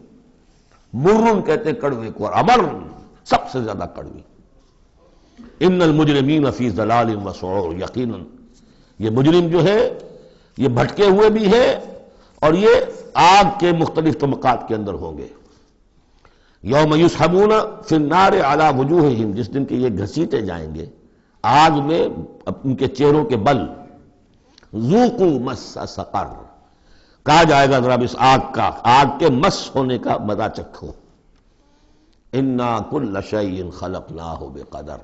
مرن کہتے ہیں کڑوے کو، اور امر سب سے زیادہ کڑوی۔ ان المجرمین فی ضلال وسعور، یقیناً یہ مجرم جو ہے یہ بھٹکے ہوئے بھی ہے اور یہ آگ کے مختلف طبقات کے اندر ہوں گے۔ یوم یسحبون فی النار علی وجوہہم، جس دن کے یہ گھسیٹے جائیں گے آگ میں ان کے چہروں کے بل۔ ذوقوا مس سقر، کہا جائے گا ذرا اس آگ کے مس ہونے کا مزہ چکھو۔ انا کل شیء خلقناہ بقدر،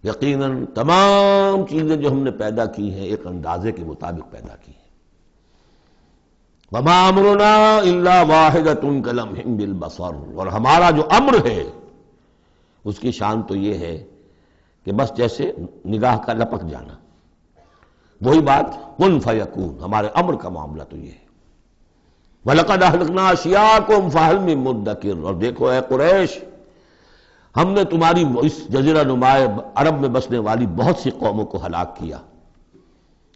یقیناً تمام چیزیں جو ہم نے پیدا کی ہیں ایک اندازے کے مطابق پیدا کی ہیں۔ وما امرنا الا واحدۃ کلمح بالبصر، اور ہمارا جو امر ہے اس کی شان تو یہ ہے کہ بس جیسے نگاہ کا لپک جانا، وہی بات کن فیکون، ہمارے امر کا معاملہ تو یہ ہے۔ وَلَقَدْ أَهْلَكْنَا أَشْيَاعَكُمْ فَهَلْ مِن مُدَّكِرٍ، اور دیکھو اے قریش، ہم نے تمہاری اس جزیرہ نما عرب میں بسنے والی بہت سی قوموں کو ہلاک کیا۔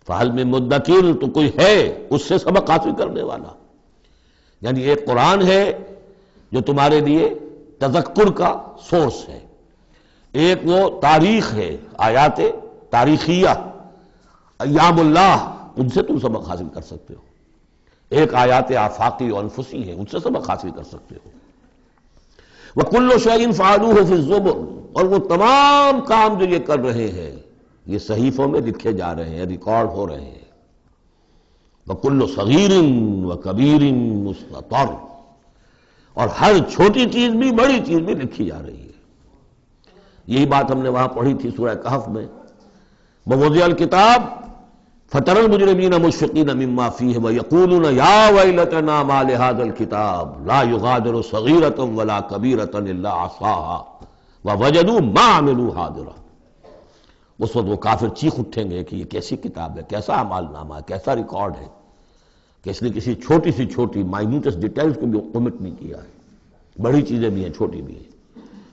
فَهَلْ مِن مُدَّكِرٍ، تو کوئی ہے اس سے سبق حاصل کرنے والا؟ یعنی ایک قرآن ہے جو تمہارے لیے تذکر کا سورس ہے، ایک وہ تاریخ ہے، آیات تاریخیہ، ایام اللہ، ان سے تم سبق حاصل کر سکتے ہو۔ ایک آیات آفاقی و انفسی ہیں، ان سے سبق حاصل کر سکتے ہو۔ وَكُلُّ شَيْءٍ فَعَلُوهُ فِي الزُّبُرِ، اور وہ تمام کام جو یہ کر رہے ہیں یہ صحیفوں میں لکھے جا رہے ہیں، ریکارڈ ہو رہے ہیں۔ وَكُلُّ صَغِيرٍ وَكَبِيرٍ مُسْتَطَرٌ، اور ہر چھوٹی چیز بھی بڑی چیز بھی لکھی جا رہی ہے۔ یہی بات ہم نے وہاں پڑھی تھی سورہ کہف میں، وَوُضِعَ الْكِتَابُ فَتَرَى الْمُجْرِمِينَ مُشْفِقِينَ مِمَّا فِيهِ وَيَقُولُونَ يَا وَيْلَتَنَا مَا لِهَذَا الْكِتَابِ لَا يُغَادِرُ صَغِيرَةً وَلَا كَبِيرَةً إِلَّا أَحْصَاهَا وَوَجَدُوا مَا عَمِلُوا حَاضِرًا، اس وقت وہ کافر چیخ اٹھیں گے کہ یہ کیسی کتاب ہے، کیسا اعمال نامہ ہے، کیسا ریکارڈ ہے کہ اس نے کسی چھوٹی سی چھوٹی مائنوٹس ڈیٹیلز کو بھی omit نہیں کیا ہے، بڑی چیزیں بھی ہیں چھوٹی بھی ہیں۔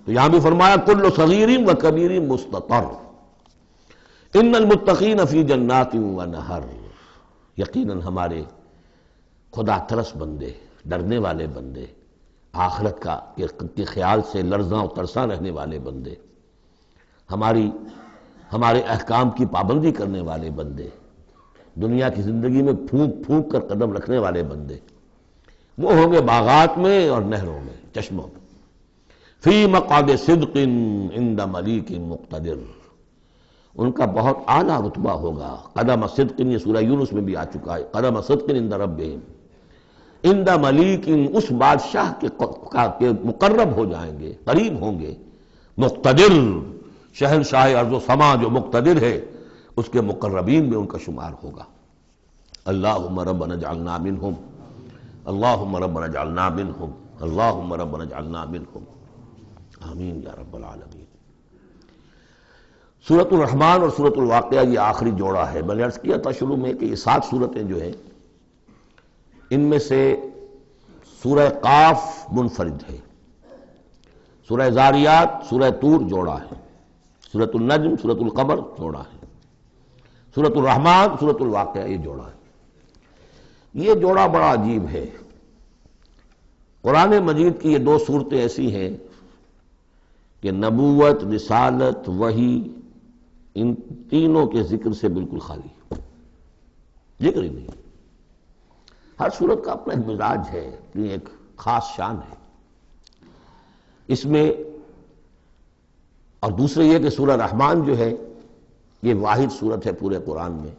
تو یہاں بھی فرمایا کل صغیر و کبیر مستطر، ان المتقین فی جنات و نہر، یقیناً ہمارے خدا ترس بندے، ڈرنے والے بندے، آخرت کے خیال سے لرزاں و ترساں رہنے والے بندے، ہمارے احکام کی پابندی کرنے والے بندے، دنیا کی زندگی میں پھونک پھونک کر قدم رکھنے والے بندے، وہ ہوں گے باغات میں اور نہروں میں، چشموں میں۔ فی مقعد صدق عند ملیک مقتدر، ان کا بہت اعلیٰ رتبہ ہوگا۔ قدم صدق، یہ سورہ یونس میں بھی آ چکا ہے، قدم صدق عند ربہم، عند ملیک، اس بادشاہ کے مقرب ہو جائیں گے، قریب ہوں گے، مقتدر، شہنشاہ ارض و سما جو مقتدر ہے اس کے مقربین میں ان کا شمار ہوگا۔ اللہم ربنا اجعلنا منہم، اللہم ربنا اجعلنا منہم، اللہم ربنا اجعلنا منہم، آمین یا رب العالمین۔ سورۃ الرحمن اور سورۃ الواقعہ یہ آخری جوڑا ہے۔ میں نے عرض کیا تھا شروع میں کہ یہ 7 صورتیں جو ہیں ان میں سے سورہ قاف منفرد ہے، سورہ زاریات، سورہ طور جوڑا ہے، سورۃ النجم، سورۃ القمر جوڑا ہے، سورۃ الرحمن، سورۃ الواقعہ، یہ جوڑا ہے۔ یہ جوڑا بڑا عجیب ہے۔ قرآن مجید کی یہ دو صورتیں ایسی ہیں کہ نبوت، رسالت، وحی، ان تینوں کے ذکر سے بالکل خالی، ذکر ہی نہیں۔ ہر صورت کا اپنا ایک مزاج ہے، اپنی ایک خاص شان ہے اس میں۔ اور دوسرے یہ کہ سورہ رحمان جو ہے یہ واحد صورت ہے پورے قرآن میں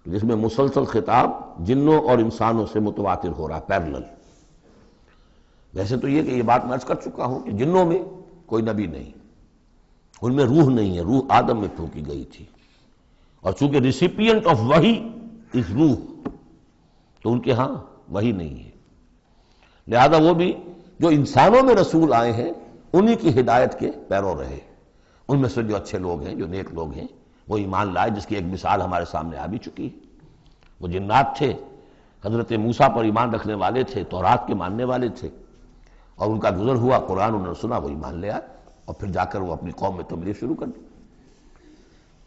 جس میں مسلسل خطاب جنوں اور انسانوں سے متواتر ہو رہا ہے، پیرلل۔ ویسے تو یہ کہ یہ بات میں عرض کر چکا ہوں کہ جنوں میں کوئی نبی نہیں، ان میں روح نہیں ہے، روح آدم میں پھونکی گئی تھی، اور چونکہ ریسیپینٹ آف وحی از روح، تو ان کے ہاں وحی نہیں ہے۔ لہذا وہ بھی جو انسانوں میں رسول آئے ہیں انہی کی ہدایت کے پیرو رہے۔ ان میں سے جو اچھے لوگ ہیں، جو نیک لوگ ہیں، وہ ایمان لائے، جس کی ایک مثال ہمارے سامنے آ بھی چکی ہے۔ وہ جنات تھے، حضرت موسیٰ پر ایمان رکھنے والے تھے، تورات کے ماننے والے تھے، اور ان کا گزر ہوا، قرآن انہوں نے سنا، وہ ایمان لے آئے، اور پھر جا کر وہ اپنی قوم میں تبلیغ شروع کر دی۔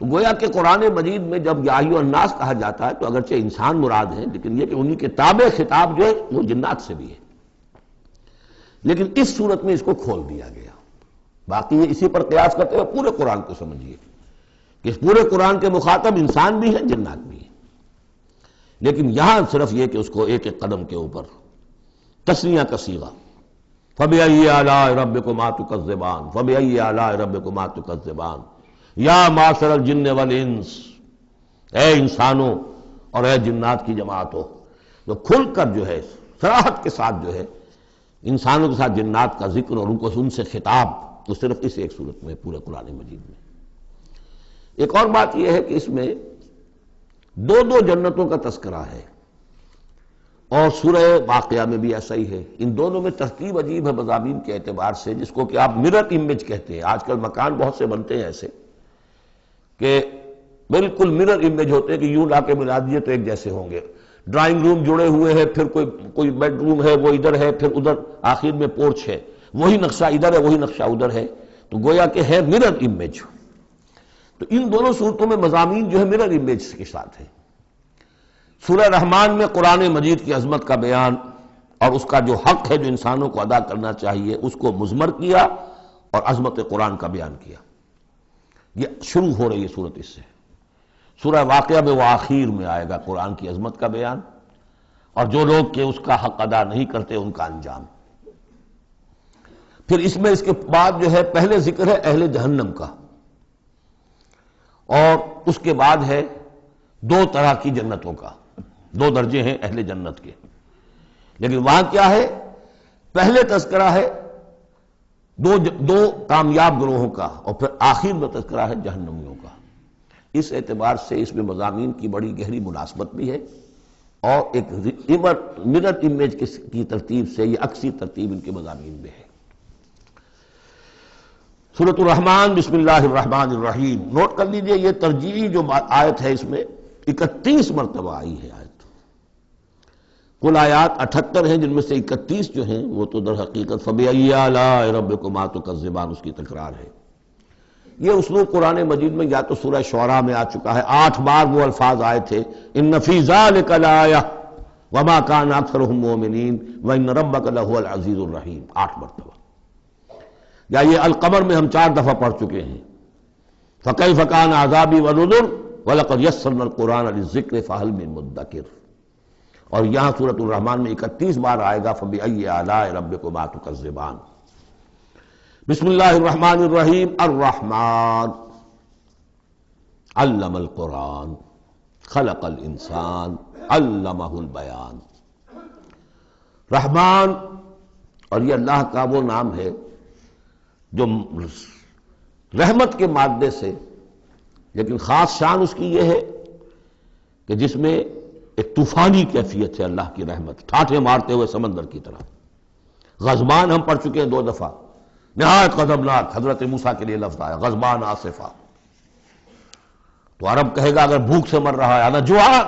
تو گویا کہ قرآن مجید میں جب یا ایھا الناس کہا جاتا ہے تو اگرچہ انسان مراد ہیں، لیکن یہ کہ انہی کے تابع خطاب جو ہے وہ جنات سے بھی ہے، لیکن اس صورت میں اس کو کھول دیا گیا۔ باقی یہ اسی پر قیاس کرتے ہوئے پورے قرآن کو سمجھیے کہ اس پورے قرآن کے مخاطب انسان بھی ہیں، جنات بھی ہیں، لیکن یہاں صرف یہ کہ اس کو ایک ایک قدم کے اوپر تثنیہ کا صیغہ، فَبِأَيِّ آلَاءِ رَبِّكُمَا تُكَذِّبَانِ فَبِأَيِّ آلَاءِ رَبِّكُمَا تُكَذِّبَانِ یا معشر الجن والانس، اے انسانوں اور اے جنات کی جماعتوں، جو کھل کر جو ہے صراحت کے ساتھ جو ہے انسانوں کے ساتھ جنات کا ذکر اور ان سے خطاب، وہ صرف اس ایک صورت میں پورے قرآن مجید میں۔ ایک اور بات یہ ہے کہ اس میں دو دو جنتوں کا تذکرہ ہے، اور سورہ واقعہ میں بھی ایسا ہی ہے۔ ان دونوں میں ترتیب عجیب ہے مضامین کے اعتبار سے، جس کو کہ آپ مرر امیج کہتے ہیں۔ آج کل مکان بہت سے بنتے ہیں ایسے کہ بالکل مرر امیج ہوتے ہیں کہ یوں لا کے ملا دیے تو ایک جیسے ہوں گے۔ ڈرائنگ روم جڑے ہوئے ہیں، پھر کوئی بیڈ روم ہے وہ ادھر ہے، پھر ادھر آخر میں پورچ ہے، وہی نقشہ ادھر ہے وہی نقشہ ادھر ہے، تو گویا کہ ہے مرر امیج۔ تو ان دونوں صورتوں میں مضامین جو ہے مرر امیج کے ساتھ ہے۔ سورہ رحمان میں قرآن مجید کی عظمت کا بیان اور اس کا جو حق ہے جو انسانوں کو ادا کرنا چاہیے اس کو مضمر کیا، اور عظمت قرآن کا بیان کیا۔ یہ شروع ہو رہی ہے صورت اس سے۔ سورہ واقعہ میں وہ آخر میں آئے گا قرآن کی عظمت کا بیان، اور جو لوگ کہ اس کا حق ادا نہیں کرتے ان کا انجام۔ پھر اس میں اس کے بعد جو ہے پہلے ذکر ہے اہل جہنم کا، اور اس کے بعد ہے دو طرح کی جنتوں کا، دو درجے ہیں اہل جنت کے، لیکن وہاں کیا ہے؟ پہلے تذکرہ ہے دو کامیاب گروہوں کا، اور پھر آخر میں تذکرہ ہے جہنمیوں کا۔ اس اعتبار سے اس میں مضامین کی بڑی گہری مناسبت بھی ہے، اور ایک مرر امیج کی ترتیب سے یہ عکسی ترتیب ان کے مضامین میں ہے۔ سورۃ الرحمن، بسم اللہ الرحمن الرحیم۔ نوٹ کر لیجئے یہ ترجیحی جو آیت ہے اس میں 31 مرتبہ آئی ہے آیت۔ کل آیات 78 ہیں، جن میں سے 31 جو ہیں وہ تو در حقیقت فَبِأَيِّ آلَاءِ رَبِّكُمَا تُكَذِّبَانِ اس کی تکرار ہے۔ یہ اسلوب قرآن مجید میں یا تو سورہ شعراء میں آ چکا ہے، 8 بار وہ الفاظ آئے تھے، إِنَّ فِي ذَلِكَ لَآيَةً وَمَا كَانَ أَكْثَرُهُم مُؤْمِنِينَ وَإِنَّ رَبَّكَ لَهُوَ الْعَزِيزُ الرَّحِيمُ 8 مرتبہ۔ یا یہ القمر میں ہم 4 دفعہ پڑھ چکے ہیں، فَكَيْفَ كَانَ عَذَابِي وَنُذُرِ وَلَقَدْ يَسَّرْنَا الْقُرْآنَ لِلذِّكْرِ فَهَلْ مِن مُدَّكِرٍ۔ اور یہاں سورۃ الرحمن میں 31 بار آئے گا فَبِأَيِّ آلَاءِ رَبِّكُمَا تُكَذِّبَانِ۔ بسم اللہ الرحمن الرحیم۔ الرحمن علم القرآن خلق الانسان علمہ البیان۔ رحمان، اور یہ اللہ کا وہ نام ہے جو رحمت کے مادے سے، لیکن خاص شان اس کی یہ ہے کہ جس میں ایک طوفانی کیفیت ہے اللہ کی رحمت، ٹھاٹھے مارتے ہوئے سمندر کی طرح۔ غضبان ہم پڑھ چکے ہیں 2 دفعہ، نہایت غضبناک، حضرت موسیٰ کے لیے لفظ آیا غضبان آصفہ۔ تو عرب کہے گا اگر بھوک سے مر رہا ہے انا جوعان،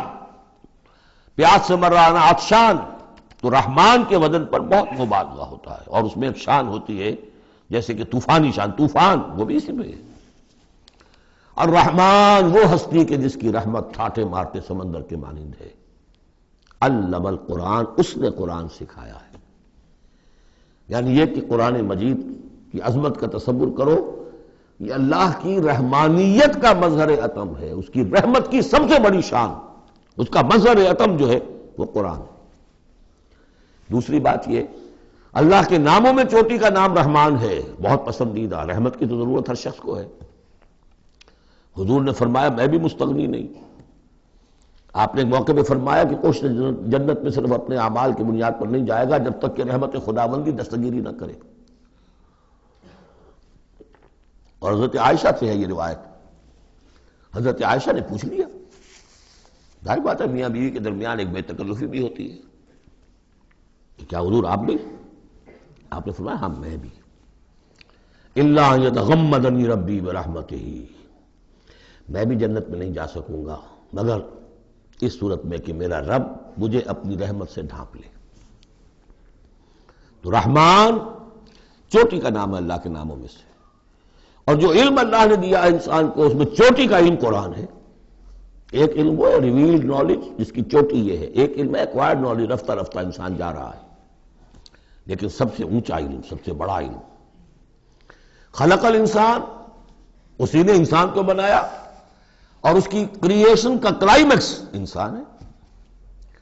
پیاس سے مر رہا ہے انا عطشان، تو رحمان کے وزن پر بہت مبالغہ ہوتا ہے، اور اس میں ایک شان ہوتی ہے جیسے کہ طوفانی شان، طوفان وہ بھی اسی میں ہے۔ الرحمن وہ ہستی کہ جس کی رحمت ٹھاٹھے مارتے سمندر کے مانند ہے، علم القرآن اس نے قرآن سکھایا ہے۔ یعنی یہ کہ قرآن مجید کی عظمت کا تصور کرو، یہ اللہ کی رحمانیت کا مظہر عتم ہے، اس کی رحمت کی سب سے بڑی شان، اس کا مظہر عتم جو ہے وہ قرآن ہے۔ دوسری بات یہ، اللہ کے ناموں میں چوٹی کا نام رحمان ہے، بہت پسندیدہ، رحمت کی تو ضرورت ہر شخص کو ہے۔ حضور نے فرمایا میں بھی مستغنی نہیں۔ آپ نے ایک موقع پہ فرمایا کہ کوشش جنت میں صرف اپنے اعمال کی بنیاد پر نہیں جائے گا جب تک کہ رحمت خداوندی دستگیری نہ کرے۔ اور حضرت عائشہ سے ہے یہ روایت، حضرت عائشہ نے پوچھ لیا، ظاہر بات ہے میاں بیوی کے درمیان ایک بے تکلفی بھی ہوتی ہے کہ کیا حضور آپ بھی؟ آپ نے فرمایا ہاں میں بھی۔ الا ان یتغمدنی ربی برحمتہ، میں بھی جنت میں نہیں جا سکوں گا مگر اس صورت میں کہ میرا رب مجھے اپنی رحمت سے ڈھانپ لے۔ تو رحمان چوٹی کا نام ہے اللہ کے ناموں میں سے، اور جو علم اللہ نے دیا انسان کو اس میں چوٹی کا علم قرآن ہے۔ ایک علم وہ ہے ریویلڈ نالج جس کی چوٹی یہ ہے، ایک علم ہے ایکوائرڈ نالج، رفتہ رفتہ انسان جا رہا ہے، لیکن سب سے اونچا علم، سب سے بڑا علم خلق الانسان، اسی نے انسان کو بنایا، اور اس کی کریشن کا کلائمیکس انسان ہے،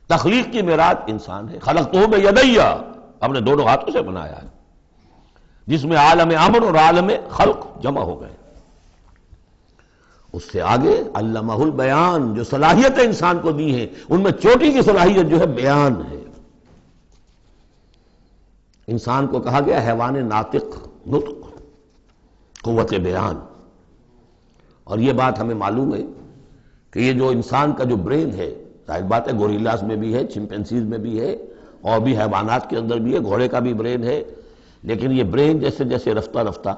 تخلیق کی معراج انسان ہے۔ خلقتہ بیدیہ، اپنے دونوں ہاتھوں سے بنایا ہے، جس میں عالم امر اور عالم خلق جمع ہو گئے۔ اس سے آگے علمہ البیان، جو صلاحیتیں انسان کو دی ہیں ان میں چوٹی کی صلاحیت جو ہے بیان ہے۔ انسان کو کہا گیا حیوان ناطق، نطق، قوت بیان، اور یہ بات ہمیں معلوم ہے کہ یہ جو انسان کا جو برین ہے، ظاہر بات ہے گوریلاز میں بھی ہے، چمپینزیز میں بھی ہے، اور بھی حیوانات کے اندر بھی ہے، گھوڑے کا بھی برین ہے، لیکن یہ برین جیسے جیسے رفتہ رفتہ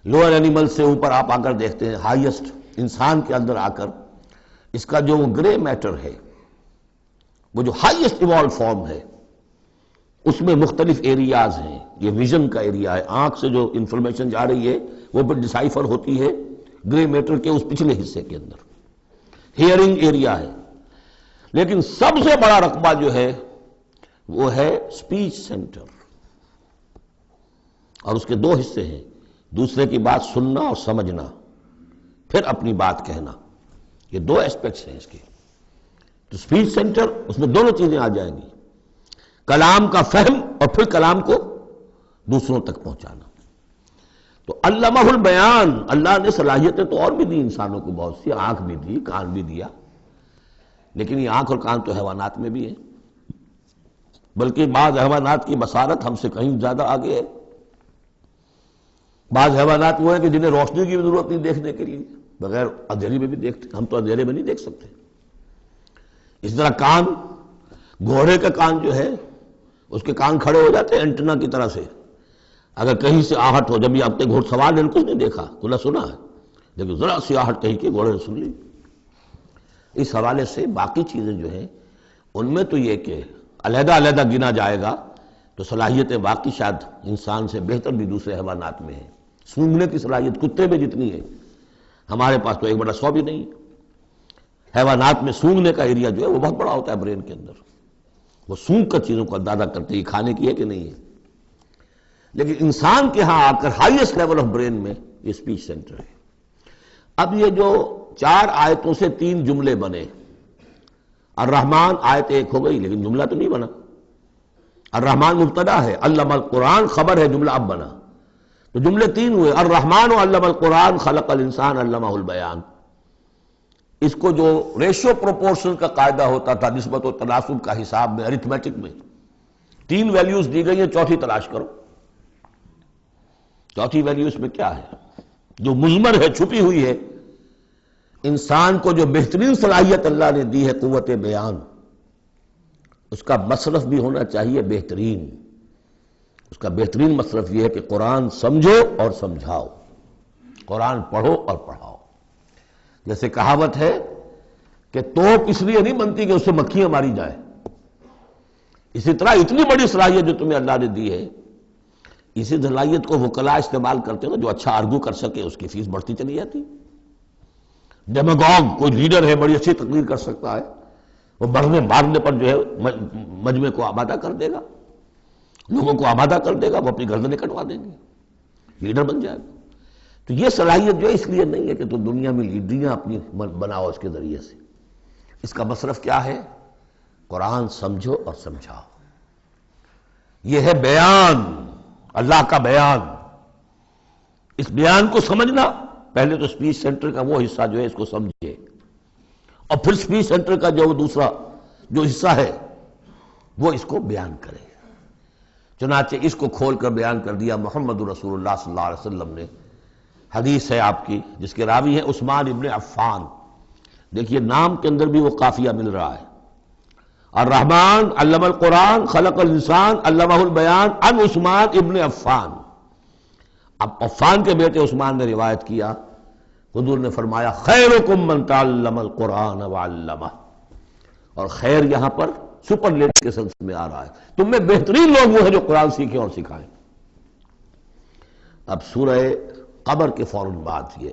لوئر اینیمل سے اوپر آپ آ کر دیکھتے ہیں، ہائیسٹ انسان کے اندر آ کر اس کا جو گرے میٹر ہے، وہ جو ہائیسٹ ایوالو فارم ہے، اس میں مختلف ایریاز ہیں۔ یہ ویژن کا ایریا ہے، آنکھ سے جو انفارمیشن جا رہی ہے وہ پھر ڈسائفر ہوتی ہے گرے میٹر کے اس پچھلے حصے کے اندر، ہیئرنگ ایریا ہے۔ لیکن سب سے بڑا رقبہ جو ہے وہ ہے سپیچ سینٹر، اور اس کے دو حصے ہیں، دوسرے کی بات سننا اور سمجھنا، پھر اپنی بات کہنا، یہ دو ایسپیکٹس ہیں اس کے۔ تو سپیچ سینٹر، اس میں دونوں چیزیں آ جائیں گی، کلام کا فہم اور پھر کلام کو دوسروں تک پہنچانا۔ تو علمہ البیان، اللہ نے صلاحیتیں تو اور بھی دی انسانوں کو بہت سی، آنکھ بھی دی، کان بھی دیا، لیکن یہ آنکھ اور کان تو حیوانات میں بھی ہے، بلکہ بعض حیوانات کی بصارت ہم سے کہیں زیادہ آگے ہے۔ بعض حیوانات وہ ہیں کہ جنہیں روشنی کی بھی ضرورت نہیں دیکھنے کے لیے، بغیر اندھیرے میں بھی دیکھتے، ہم تو اندھیرے میں نہیں دیکھ سکتے۔ اس طرح کان، گھوڑے کا کان جو ہے اس کے کان کھڑے ہو جاتے ہیں اینٹنا کی طرح سے، اگر کہیں سے آہٹ ہو، جب یہ آپ نے گھوڑ سوار نے کچھ نہیں دیکھا، کھلا سنا ہے، لیکن ذرا سی آہٹ کہیں کی گھوڑے نے سن لی۔ اس حوالے سے باقی چیزیں جو ہیں ان میں تو یہ کہ علیحدہ علیحدہ گنا جائے گا تو صلاحیتیں واقعی شاید انسان سے بہتر بھی دوسرے حیوانات میں ہیں۔ سونگھنے کی صلاحیت کتے میں جتنی ہے ہمارے پاس تو 1/100 بھی نہیں ہے۔ حیوانات میں سونگھنے کا ایریا جو ہے وہ بہت بڑا ہوتا ہے برین کے اندر، وہ سونگ کر چیزوں کو اندازہ کرتے ہیں کھانے کی ہے کہ نہیں ہے۔ لیکن انسان کے ہاں آ کر ہائیسٹ لیول آف برین میں یہ سپیچ سینٹر ہے۔ اب یہ جو 4 آیتوں سے 3 جملے بنے، الرحمن آیت 1 ہو گئی لیکن جملہ تو نہیں بنا، الرحمن مبتدا ہے، علم القرآن خبر ہے، جملہ اب بنا، تو جملے 3 ہوئے، الرحمن علم القرآن خلق الانسان علمہ البیان۔ اس کو جو ریشو پروپورشن کا قاعدہ ہوتا تھا نسبت و تناسب کا حساب میں، ارتھمیٹک میں 3 ویلیوز دی گئی ہیں، چوتھی تلاش کرو۔ چوتھی ویلیو اس میں کیا ہے جو مضمر ہے، چھپی ہوئی ہے؟ انسان کو جو بہترین صلاحیت اللہ نے دی ہے قوت بیان، اس کا مصرف بھی ہونا چاہیے بہترین۔ اس کا بہترین مصرف یہ ہے کہ قرآن سمجھو اور سمجھاؤ، قرآن پڑھو اور پڑھاؤ۔ جیسے کہاوت ہے کہ توپ اس لیے نہیں بنتی کہ اس سے مکھیاں ماری جائیں، اسی طرح اتنی بڑی صلاحیت جو تمہیں اللہ نے دی ہے، اسی صلاحیت کو وکلاء استعمال کرتے ہیں جو اچھا آرگو کر سکے، اس کی فیس بڑھتی چلی جاتی۔ ڈیماگوگ کوئی لیڈر ہے، بڑی اچھی تقریر کر سکتا ہے، وہ مرنے مارنے پر جو ہے مجمع کو آمادہ کر دے گا، لوگوں کو آمادہ کر دے گا، وہ اپنی گردنیں کٹوا دیں گے، لیڈر بن جائے گا۔ تو یہ صلاحیت جو ہے اس لیے نہیں ہے کہ تو دنیا میں لیڈریاں اپنی بناؤ اس کے ذریعے سے، اس کا مصرف کیا ہے؟ قرآن سمجھو اور سمجھاؤ۔ یہ ہے بیان، اللہ کا بیان۔ اس بیان کو سمجھنا، پہلے تو اسپیچ سینٹر کا وہ حصہ جو ہے اس کو سمجھے، اور پھر اسپیچ سینٹر کا جو دوسرا جو حصہ ہے وہ اس کو بیان کرے۔ چنانچہ اس کو کھول کر بیان کر دیا محمد رسول اللہ صلی اللہ علیہ وسلم نے۔ حدیث ہے آپ کی جس کے راوی ہیں عثمان ابن عفان۔ دیکھیے نام کے اندر بھی وہ قافیہ مل رہا ہے، الرحمن علم القرآن خلق الانسان علمہ البیان عن عثمان ابن عفان۔ اب عفان کے بیٹے عثمان نے روایت کیا، حضور نے فرمایا خیرکم من تعلم القرآن وعلمہ، اور خیر یہاں پر سپرلیٹو کے سلسلے میں آ رہا ہے، تم میں بہترین لوگ وہ ہیں جو قرآن سیکھیں اور سکھائیں۔ اب سورہ قمر کے فوراً بعد یہ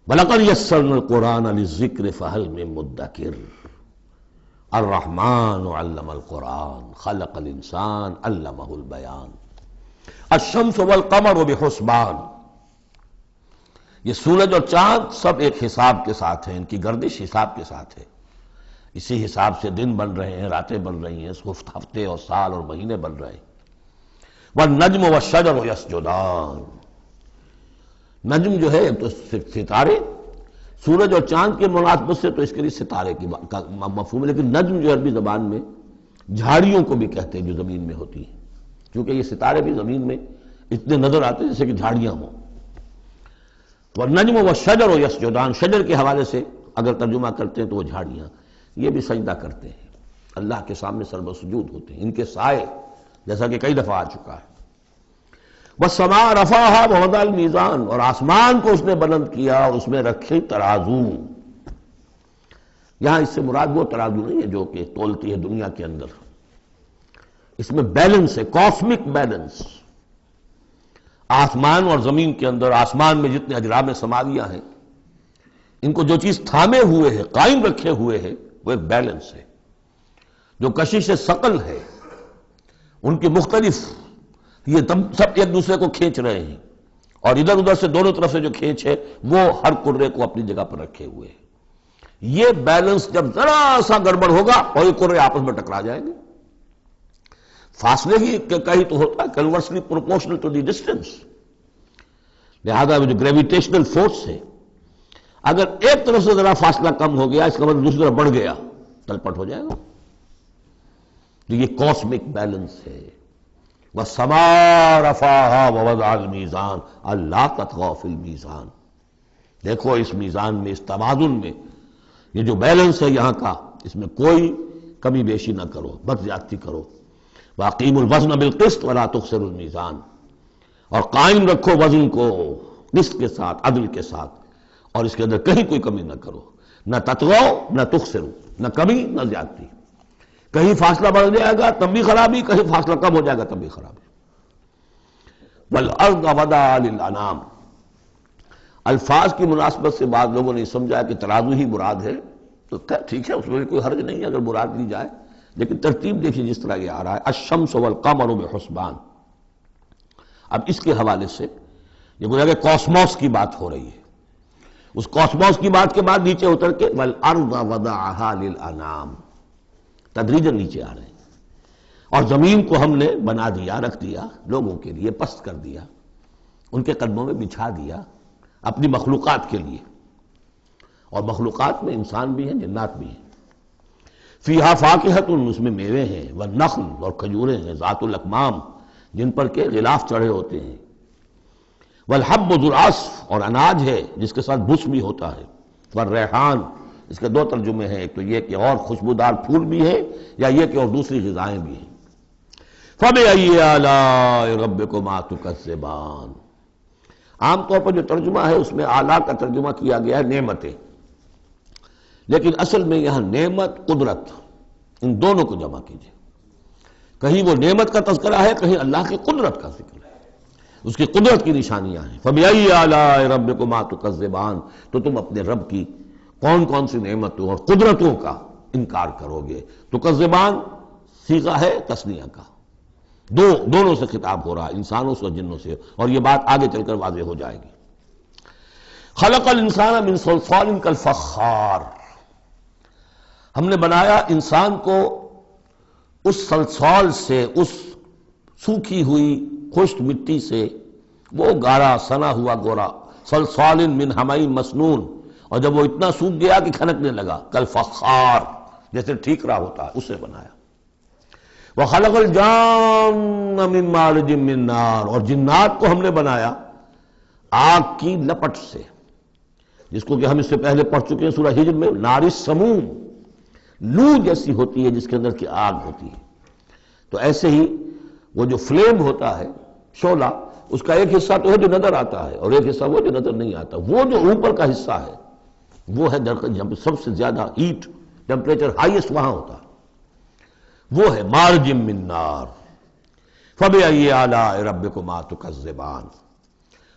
وَلَقَدْ يَسَّرْنَا الْقُرْآنَ لِلذِّكْرِ فَهَلْ مِن مُدَّكِرٍ الرحمن علم القرآن خلق الانسان علمہ البیان الشمس والقمر بحسبان۔ یہ سورج اور چاند سب ایک حساب کے ساتھ ہیں، ان کی گردش حساب کے ساتھ ہے، اسی حساب سے دن بن رہے ہیں، راتیں بن رہی ہیں، ہفتے اور سال اور مہینے بن رہے ہیں۔ والنجم والشجر یسجدان، نجم جو ہے تو ستارے، سورج اور چاند کے مناسبت سے تو اس کے لیے ستارے کی مفہوم ہے، لیکن نجم جو عربی زبان میں جھاڑیوں کو بھی کہتے ہیں جو زمین میں ہوتی ہیں، کیونکہ یہ ستارے بھی زمین میں اتنے نظر آتے ہیں جیسے کہ جھاڑیاں ہوں۔ والنجم والشجر یسجدان، شجر کے حوالے سے اگر ترجمہ کرتے ہیں تو وہ جھاڑیاں، یہ بھی سجدہ کرتے ہیں، اللہ کے سامنے سر بسجود ہوتے ہیں، ان کے سائے جیسا کہ کئی دفعہ آ چکا ہے۔ والسماء رفعها ووضع الميزان، اور آسمان کو اس نے بلند کیا اور اس میں رکھے ترازو۔ یہاں اس سے مراد وہ ترازو نہیں ہے جو کہ تولتی ہے دنیا کے اندر، اس میں بیلنس ہے، کاسمک بیلنس۔ آسمان اور زمین کے اندر، آسمان میں جتنے اجرام سماویہ ہیں، ان کو جو چیز تھامے ہوئے ہے، قائم رکھے ہوئے ہے، وہ ایک بیلنس ہے۔ جو کشش ثقل ہے، ان کی مختلف، یہ سب ایک دوسرے کو کھینچ رہے ہیں، اور ادھر ادھر سے دونوں طرف سے جو کھینچ ہے وہ ہر کرے کو اپنی جگہ پر رکھے ہوئے ہیں۔ یہ بیلنس جب ذرا سا گڑبڑ ہوگا اور یہ کرے آپس میں ٹکرا جائیں گے۔ فاصلے ہی کہیں تو ہوتا ہے conversely proportional to the distance, لہذا جو گریویٹیشنل فورس ہے، اگر ایک طرف سے ذرا فاصلہ کم ہو گیا اس کا مطلب دوسری طرف بڑھ گیا، تلپٹ ہو جائے گا۔ تو یہ کاسمک بیلنس ہے۔ وَالسَّمَاءَ رَفَعَهَا وَوَضَعَ الْمِيزَانَ أَلَّا تَطْغَوْا فِي الْمِيزَانِ، دیکھو اس میزان میں، اس توازن میں، یہ جو بیلنس ہے یہاں کا، اس میں کوئی کمی بیشی نہ کرو، بد زیادتی کرو۔ وَأَقِيمُوا الْوَزْنَ بِالْقِسْطِ وَلَا تُخْسِرُوا الْمِيزَانَ، اور قائم رکھو وزن کو قسط کے ساتھ، عدل کے ساتھ، اور اس کے اندر کہیں کوئی کمی نہ کرو، نہ تطغوا نہ تخسروا، نہ کمی نہ زیادتی۔ کہیں فاصلہ بڑھ جائے گا تب بھی خرابی، کہیں فاصلہ کم ہو جائے گا تب بھی خرابی۔ وَالْأَرْضَ وَضَعَهَا لِلْأَنَامِ، الفاظ کی مناسبت سے بعض لوگوں نے سمجھا کہ ترازو ہی مراد ہے، تو ٹھیک ہے، اس میں کوئی حرج نہیں ہے اگر مراد لی جائے، لیکن ترتیب دیکھیے جس طرح یہ آ رہا ہے الشمس والقمر بحسبان۔ اب اس کے حوالے سے یہ گویا کہ کاسموس کی بات ہو رہی ہے، اس کاسموس کی بات کے بعد نیچے اتر کے وَالْأَرْضَ وَضَعَهَا لِلْأَنَامِ، تدریجاً نیچے آ رہے ہیں، اور زمین کو ہم نے بنا دیا، رکھ دیا لوگوں کے لیے، پست کر دیا، ان کے قدموں میں بچھا دیا اپنی مخلوقات کے لیے، اور مخلوقات میں انسان بھی ہیں، جنات بھی ہیں۔ فیہا فاکہۃ، اس میں میوے ہیں، والنخل، اور کھجوریں ہیں، ذات الاکمام، جن پر کے غلاف چڑھے ہوتے ہیں، والحب ذو العصف، اور اناج ہے جس کے ساتھ بھس بھی ہوتا ہے، والریحان، اس کے دو ترجمے ہیں، ایک تو یہ کہ اور خوشبودار پھول بھی ہے، یا یہ کہ اور دوسری غذائیں بھی ہیں۔ فَبِأَيِّ آلَاءِ رَبِّكُمَا تُكَذِّبَانِ، عام طور پر جو ترجمہ ہے اس میں اعلیٰ کا ترجمہ کیا گیا ہے نعمتیں، لیکن اصل میں یہاں نعمت، قدرت، ان دونوں کو جمع کیجیے۔ کہیں وہ نعمت کا تذکرہ ہے، کہیں اللہ کی قدرت کا ذکر ہے۔ اس کی قدرت کی نشانیاں ہیں۔ فَبِأَيِّ آلَاءِ رَبِّكُمَا تُكَذِّبَانِ، تو تم اپنے رب کی کون کون سی نعمتوں اور قدرتوں کا انکار کرو گے۔ تکذبان صیغہ ہے تثنیہ کا، دونوں سے خطاب ہو رہا ہے، انسانوں سے اور جنوں سے، اور یہ بات آگے چل کر واضح ہو جائے گی۔ خلق الانسان من صلصال کالفخار، ہم نے بنایا انسان کو اس صلصال سے، اس سوکھی ہوئی خشک مٹی سے، وہ گارا سنا ہوا گورا، صلصال من حمإ مسنون، اور جب وہ اتنا سوکھ گیا کہ کھنکنے لگا، کالفخار جیسے ٹھیکرا ہوتا ہے، اسے بنایا۔ وَخَلَقَ الْجَانَّ مِن مَارِجٍ مِّن نَار، اور جنات کو ہم نے بنایا آگ کی لپٹ سے، جس کو کہ ہم اس سے پہلے پڑھ چکے ہیں سورہ ہجر میں، نار السموم، لو جیسی ہوتی ہے جس کے اندر کی آگ ہوتی ہے۔ تو ایسے ہی وہ جو فلیم ہوتا ہے، شعلہ، اس کا ایک حصہ تو ہے جو نظر آتا ہے اور ایک حصہ وہ جو نظر نہیں آتا، وہ جو اوپر کا حصہ ہے وہ ہے جہاں پہ سب سے زیادہ ہیٹ ٹیمپریچر ہائیسٹ وہاں ہوتا ہے، وہ ہے مارج من نار۔ فَبِأَيِّ آلَاءِ رَبِّكُمَا تُكَذِّبَانِ،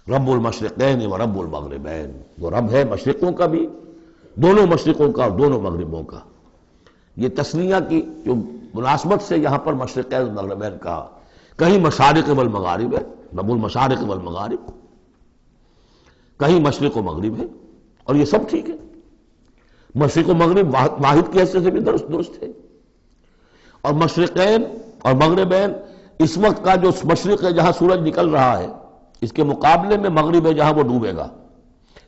رب المشرقین و رب المغربین، وہ رب ہے مشرقوں کا بھی، دونوں مشرقوں کا اور دونوں مغربوں کا۔ یہ تسنیہ کی جو مناسبت سے یہاں پر مشرقین و مغربین کہا، کہیں مشارق والمغارب ہے، رب المشارق والمغارب، کہیں مشرق و مغرب ہے، اور یہ سب ٹھیک ہے، مشرق و مغرب واحد کی حیثیت سے بھی درست ہے۔ اور مشرقین اور مغربین، اس وقت کا جو مشرق ہے جہاں سورج نکل رہا ہے، اس کے مقابلے میں مغرب ہے جہاں وہ ڈوبے گا،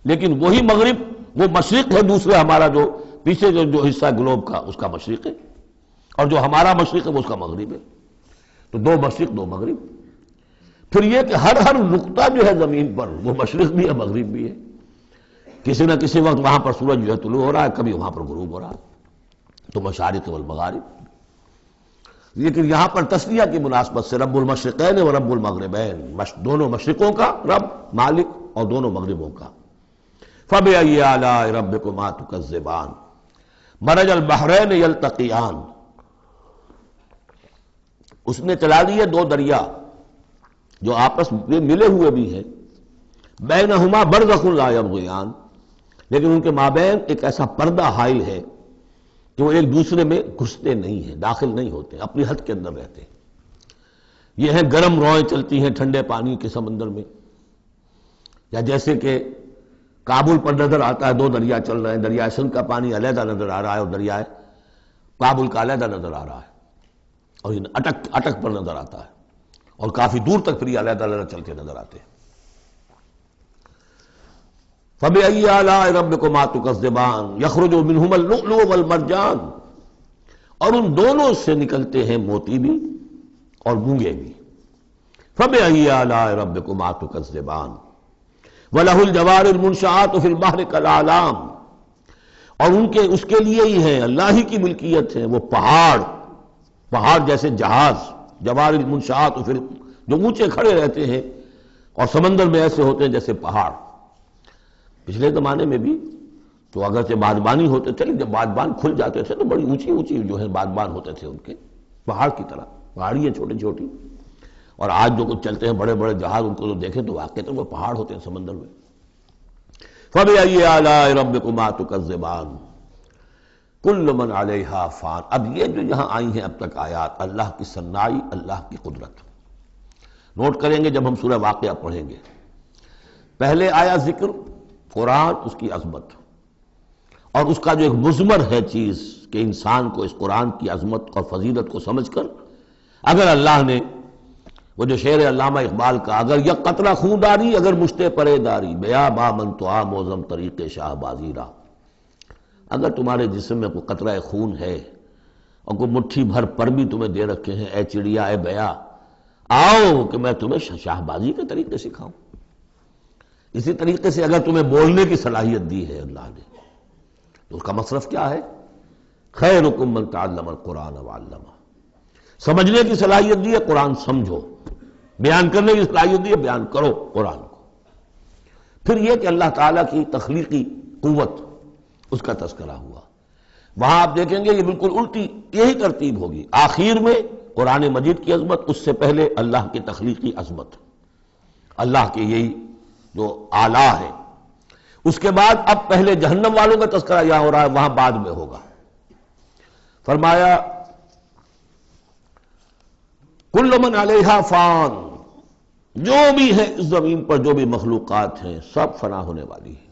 لیکن وہی مغرب وہ مشرق ہے دوسرے ہمارا جو پیچھے جو حصہ گلوب کا اس کا مشرق ہے، اور جو ہمارا مشرق ہے وہ اس کا مغرب ہے، تو دو مشرق دو مغرب۔ پھر یہ کہ ہر نقطہ جو ہے زمین پر وہ مشرق بھی ہے مغرب بھی ہے، کسی نہ کسی وقت وہاں پر سورج جو ہے طلوع ہو رہا ہے، کبھی وہاں پر غروب ہو رہا ہے، تو مشارق والمغارب۔ لیکن یہاں پر تسنیہ کی مناسبت سے رب المشرقین و رب المغربین، دونوں مشرقوں کا رب مالک اور دونوں مغربوں کا۔ فَبِأَيِّ آلَاءِ رَبِّكُمَا تُكَذِّبَانِ، مَرَجَ الْبَحْرَيْنِ يَلْتَقِيَانِ، اس نے چلا دیے دو دریا جو آپس میں ملے ہوئے بھی ہیں، بینہما برزخ لا یبغیان، لیکن ان کے مابین ایک ایسا پردہ حائل ہے کہ وہ ایک دوسرے میں گھستے نہیں ہیں، داخل نہیں ہوتے، اپنی حد کے اندر رہتے ہیں۔ یہ ہیں گرم روئیں چلتی ہیں ٹھنڈے پانی کے سمندر میں، یا جیسے کہ کابل پر نظر آتا ہے دو دریا چل رہے ہیں، دریائے سندھ کا پانی علیحدہ نظر آ رہا ہے اور دریائے کابل کا علیحدہ نظر آ رہا ہے، اور یہ اٹک پر نظر آتا ہے، اور کافی دور تک پھر یہ علیحدہ علیحدہ چلتے نظر آتے ہیں۔ فَبِأَيِّ آلَاءِ رَبِّكُمَا تُكَذِّبَانِ يَخْرُجُ مِنْهُمَا اللُّؤْلُؤُ وَالْمَرْجَانُ، اور ان دونوں سے نکلتے ہیں موتی بھی اور مونگے بھی۔ فَبِأَيِّ آلَاءِ رَبِّكُمَا تُكَذِّبَانِ وَلَهُ الْجَوَارِ الْمُنشَآتُ فِي الْبَحْرِ كَالْأَعْلَامِ، اور اس کے لیے ہی ہے، اللہ ہی کی ملکیت ہے وہ پہاڑ جیسے جہاز، جوار المنشآت جو اونچے کھڑے رہتے ہیں اور سمندر میں ایسے ہوتے ہیں جیسے پہاڑ۔ پچھلے زمانے میں بھی تو اگرچہ بادبانی ہوتے تھے، جب بادبان کھل جاتے تھے تو بڑی اونچی اونچی جو ہے بادبان ہوتے تھے ان کے، پہاڑ کی طرح، پہاڑیاں چھوٹی چھوٹی، اور آج جو کچھ چلتے ہیں بڑے بڑے جہاز، ان کو تو دیکھیں تو واقعی وہ پہاڑ ہوتے ہیں سمندر میں۔ فَبِأَيِّ آلَاءِ رَبِّكُمَا تُكَذِّبَانِ كُلُّ مَنْ عَلَيْهَا فَانٍ، اب یہ جو یہاں آئی ہیں اب تک آیات، اللہ کی صنائی، اللہ کی قدرت نوٹ کریں گے جب ہم سورہ واقعہ پڑھیں گے۔ پہلے آیا ذکر قرآن، اس کی عظمت، اور اس کا جو ایک مضمر ہے چیز کہ انسان کو اس قرآن کی عظمت اور فضیلت کو سمجھ کر، اگر اللہ نے وہ جو شعر علامہ اقبال کا، اگر یک قطرہ خون داری اگر مشتے پرے داری، بیا با من تو آ موزم طریق شاہ بازی را، اگر تمہارے جسم میں کوئی قطرہ خون ہے اور کوئی مٹھی بھر پر بھی تمہیں دے رکھے ہیں، اے چڑیا اے بیا، آؤ کہ میں تمہیں شاہ بازی کے طریقے سکھاؤں۔ اسی طریقے سے اگر تمہیں بولنے کی صلاحیت دی ہے اللہ نے، تو اس کا مصرف کیا ہے؟ خیرکم من تعلم القرآن وعلمہ، سمجھنے کی صلاحیت دی ہے قرآن سمجھو، بیان کرنے کی صلاحیت دی ہے بیان کرو قرآن کو۔ پھر یہ کہ اللہ تعالیٰ کی تخلیقی قوت، اس کا تذکرہ ہوا، وہاں آپ دیکھیں گے یہ بالکل الٹی یہی ترتیب ہوگی، آخر میں قرآن مجید کی عظمت، اس سے پہلے اللہ کی تخلیقی عظمت، اللہ کے یہی جو آلہ ہے۔ اس کے بعد اب پہلے جہنم والوں کا تذکرہ یہاں ہو رہا ہے، وہاں بعد میں ہوگا۔ فرمایا کل من علیہا فان، جو بھی ہے اس زمین پر جو بھی مخلوقات ہیں سب فنا ہونے والی ہے۔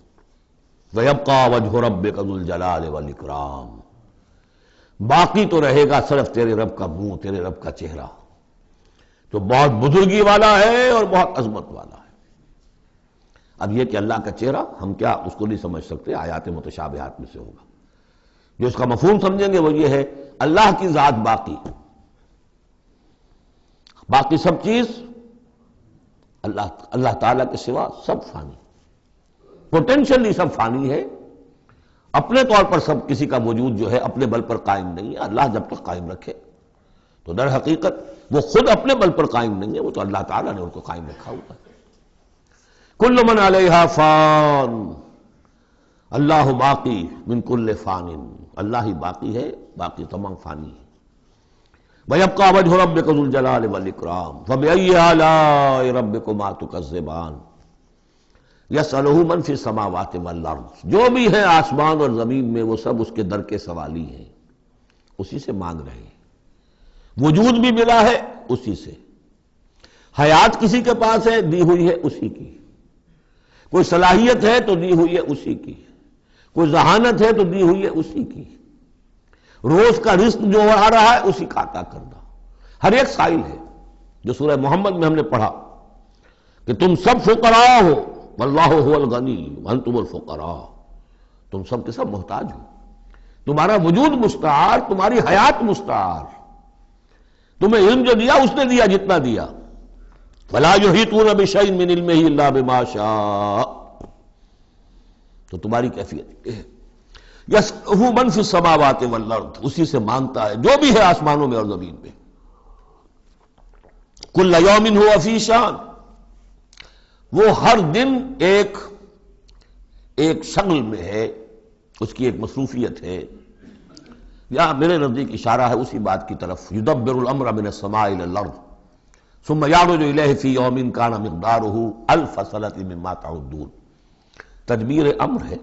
وَيَبْقَى وَجْهُ رَبِّكَ ذُو الْجَلَالِ وَالْإِكْرَامِ، باقی تو رہے گا صرف تیرے رب کا منہ، تیرے رب کا چہرہ، جو بہت بزرگی والا ہے اور بہت عظمت والا ہے۔ اب یہ کہ اللہ کا چہرہ ہم کیا اس کو نہیں سمجھ سکتے، آیات متشابہات میں سے ہوگا۔ جو اس کا مفہوم سمجھیں گے وہ یہ ہے اللہ کی ذات باقی، باقی سب چیز اللہ تعالیٰ کے سوا سب فانی، پوٹینشلی سب فانی ہے، اپنے طور پر سب کسی کا وجود جو ہے اپنے بل پر قائم نہیں ہے۔ اللہ جب تک قائم رکھے تو در حقیقت وہ خود اپنے بل پر قائم نہیں ہے، وہ تو اللہ تعالیٰ نے ان کو قائم رکھا ہوا ہے۔ کل من علیہا فان، اللہ باقی من کل فان، اللہ ہی باقی ہے، باقی تمام فانی ہے۔ وَيَبْقَى وَجْهُ رَبِّكَ ذُو الْجَلَالِ وَالْإِكْرَامِ فَبِأَيِّ آلَاءِ رَبِّكُمَا تُكَذِّبَانِ يَسْأَلُهُ مَنْ فِي السَّمَاوَاتِ وَالْأَرْضِ، جو بھی ہے آسمان اور زمین میں وہ سب اس کے در کے سوالی ہیں، اسی سے مانگ رہے ہیں۔ وجود بھی ملا ہے اسی سے، حیات کسی کے پاس ہے دی ہوئی ہے اسی کی، کوئی صلاحیت ہے تو دی ہوئی ہے اسی کی، کوئی ذہانت ہے تو دی ہوئی ہے اسی کی، روز کا رزق جو آ رہا ہے اسی کا عطا کردہ، ہر ایک سائل ہے۔ جو سورہ محمد میں ہم نے پڑھا کہ تم سب فقراء ہو واللہ هو الغنی وانتم الفقراء، تم سب کے سب محتاج ہو، تمہارا وجود مستعار، تمہاری حیات مستعار، تمہیں علم جو دیا اس نے دیا جتنا دیا۔ ولا یحیطون بشیء من علمہ الا بما شاء، تو تمہاری کیفیت یہ ہے۔ یسألہ من فی السماوات والارض، اسی سے مانگتا ہے جو بھی ہے آسمانوں میں اور زمین میں۔ کل یوم ہوا فی شان، وہ ہر دن ایک شغل میں ہے، اس کی ایک مصروفیت ہے۔ یا میرے نزدیک اشارہ ہے اسی بات کی طرف، یدبر الامر من السماء الى الارض ثم یعرج الیہ فی یوم کان مقدارہ الف سنۃ مما تعدون۔ تدبیر امر ہے،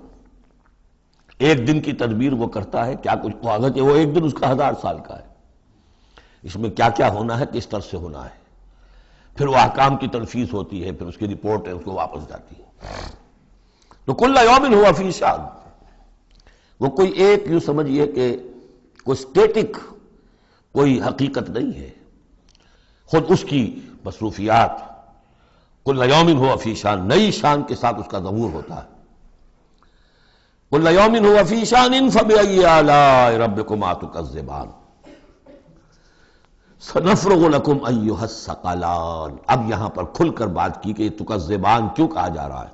ایک دن کی تدبیر وہ کرتا ہے، کیا کچھ اگرچہ وہ ایک دن اس کا 1000 سال کا ہے، اس میں کیا کیا ہونا ہے، کس طرح سے ہونا ہے، پھر وہ احکام کی تنفیذ ہوتی ہے، پھر اس کی رپورٹ ہے اس کو واپس جاتی ہے۔ تو کل یوم ہوا فی شان، وہ کوئی ایک یوں سمجھیے کہ کوئی سٹیٹک کوئی حقیقت نہیں ہے، خود اس کی مصروفیات کل یوم ہوا فی شان، نئی شان کے ساتھ اس کا ظہور ہوتا ہے۔ کل یوم ہوا فی شان فبأی آلاء ربکما تکذبان سنفرغ لکم ایھا الثقلان۔ اب یہاں پر کھل کر بات کی کہ یہ تکذبان کیوں کہا جا رہا ہے۔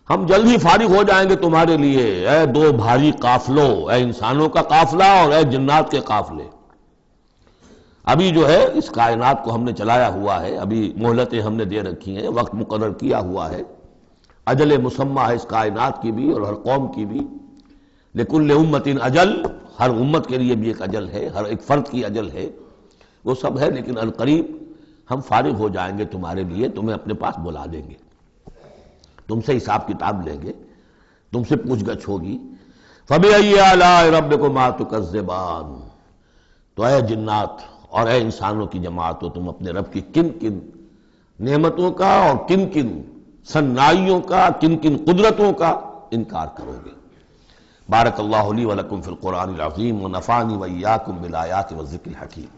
ہم جلد ہی فارغ ہو جائیں گے تمہارے لیے، اے دو بھاری قافلوں، اے انسانوں کا قافلہ اور اے جنات کے قافلے۔ ابھی جو ہے اس کائنات کو ہم نے چلایا ہوا ہے، ابھی مہلتیں ہم نے دے رکھی ہیں، وقت مقرر کیا ہوا ہے، اجل مسمى ہے اس کائنات کی بھی اور ہر قوم کی بھی۔ لکل امت اجل، ہر امت کے لیے بھی ایک اجل ہے، ہر ایک فرد کی اجل ہے، وہ سب ہے، لیکن القریب ہم فارغ ہو جائیں گے تمہارے لیے، تمہیں اپنے پاس بلا دیں گے، تم سے حساب کتاب لیں گے، تم سے پوچھ گچھ ہوگی۔ فبأي آلاء ربكما تكذبان، تو اے جنات اور اے انسانوں کی جماعتوں، تم اپنے رب کی کن کن نعمتوں کا اور کن کن صنائیوں کا، کن کن قدرتوں کا انکار کرو گے۔ بارک اللہ لی ولکم فی القرآن العظیم ونفعنی وإیاکم بالآیات والذکر الحکیم۔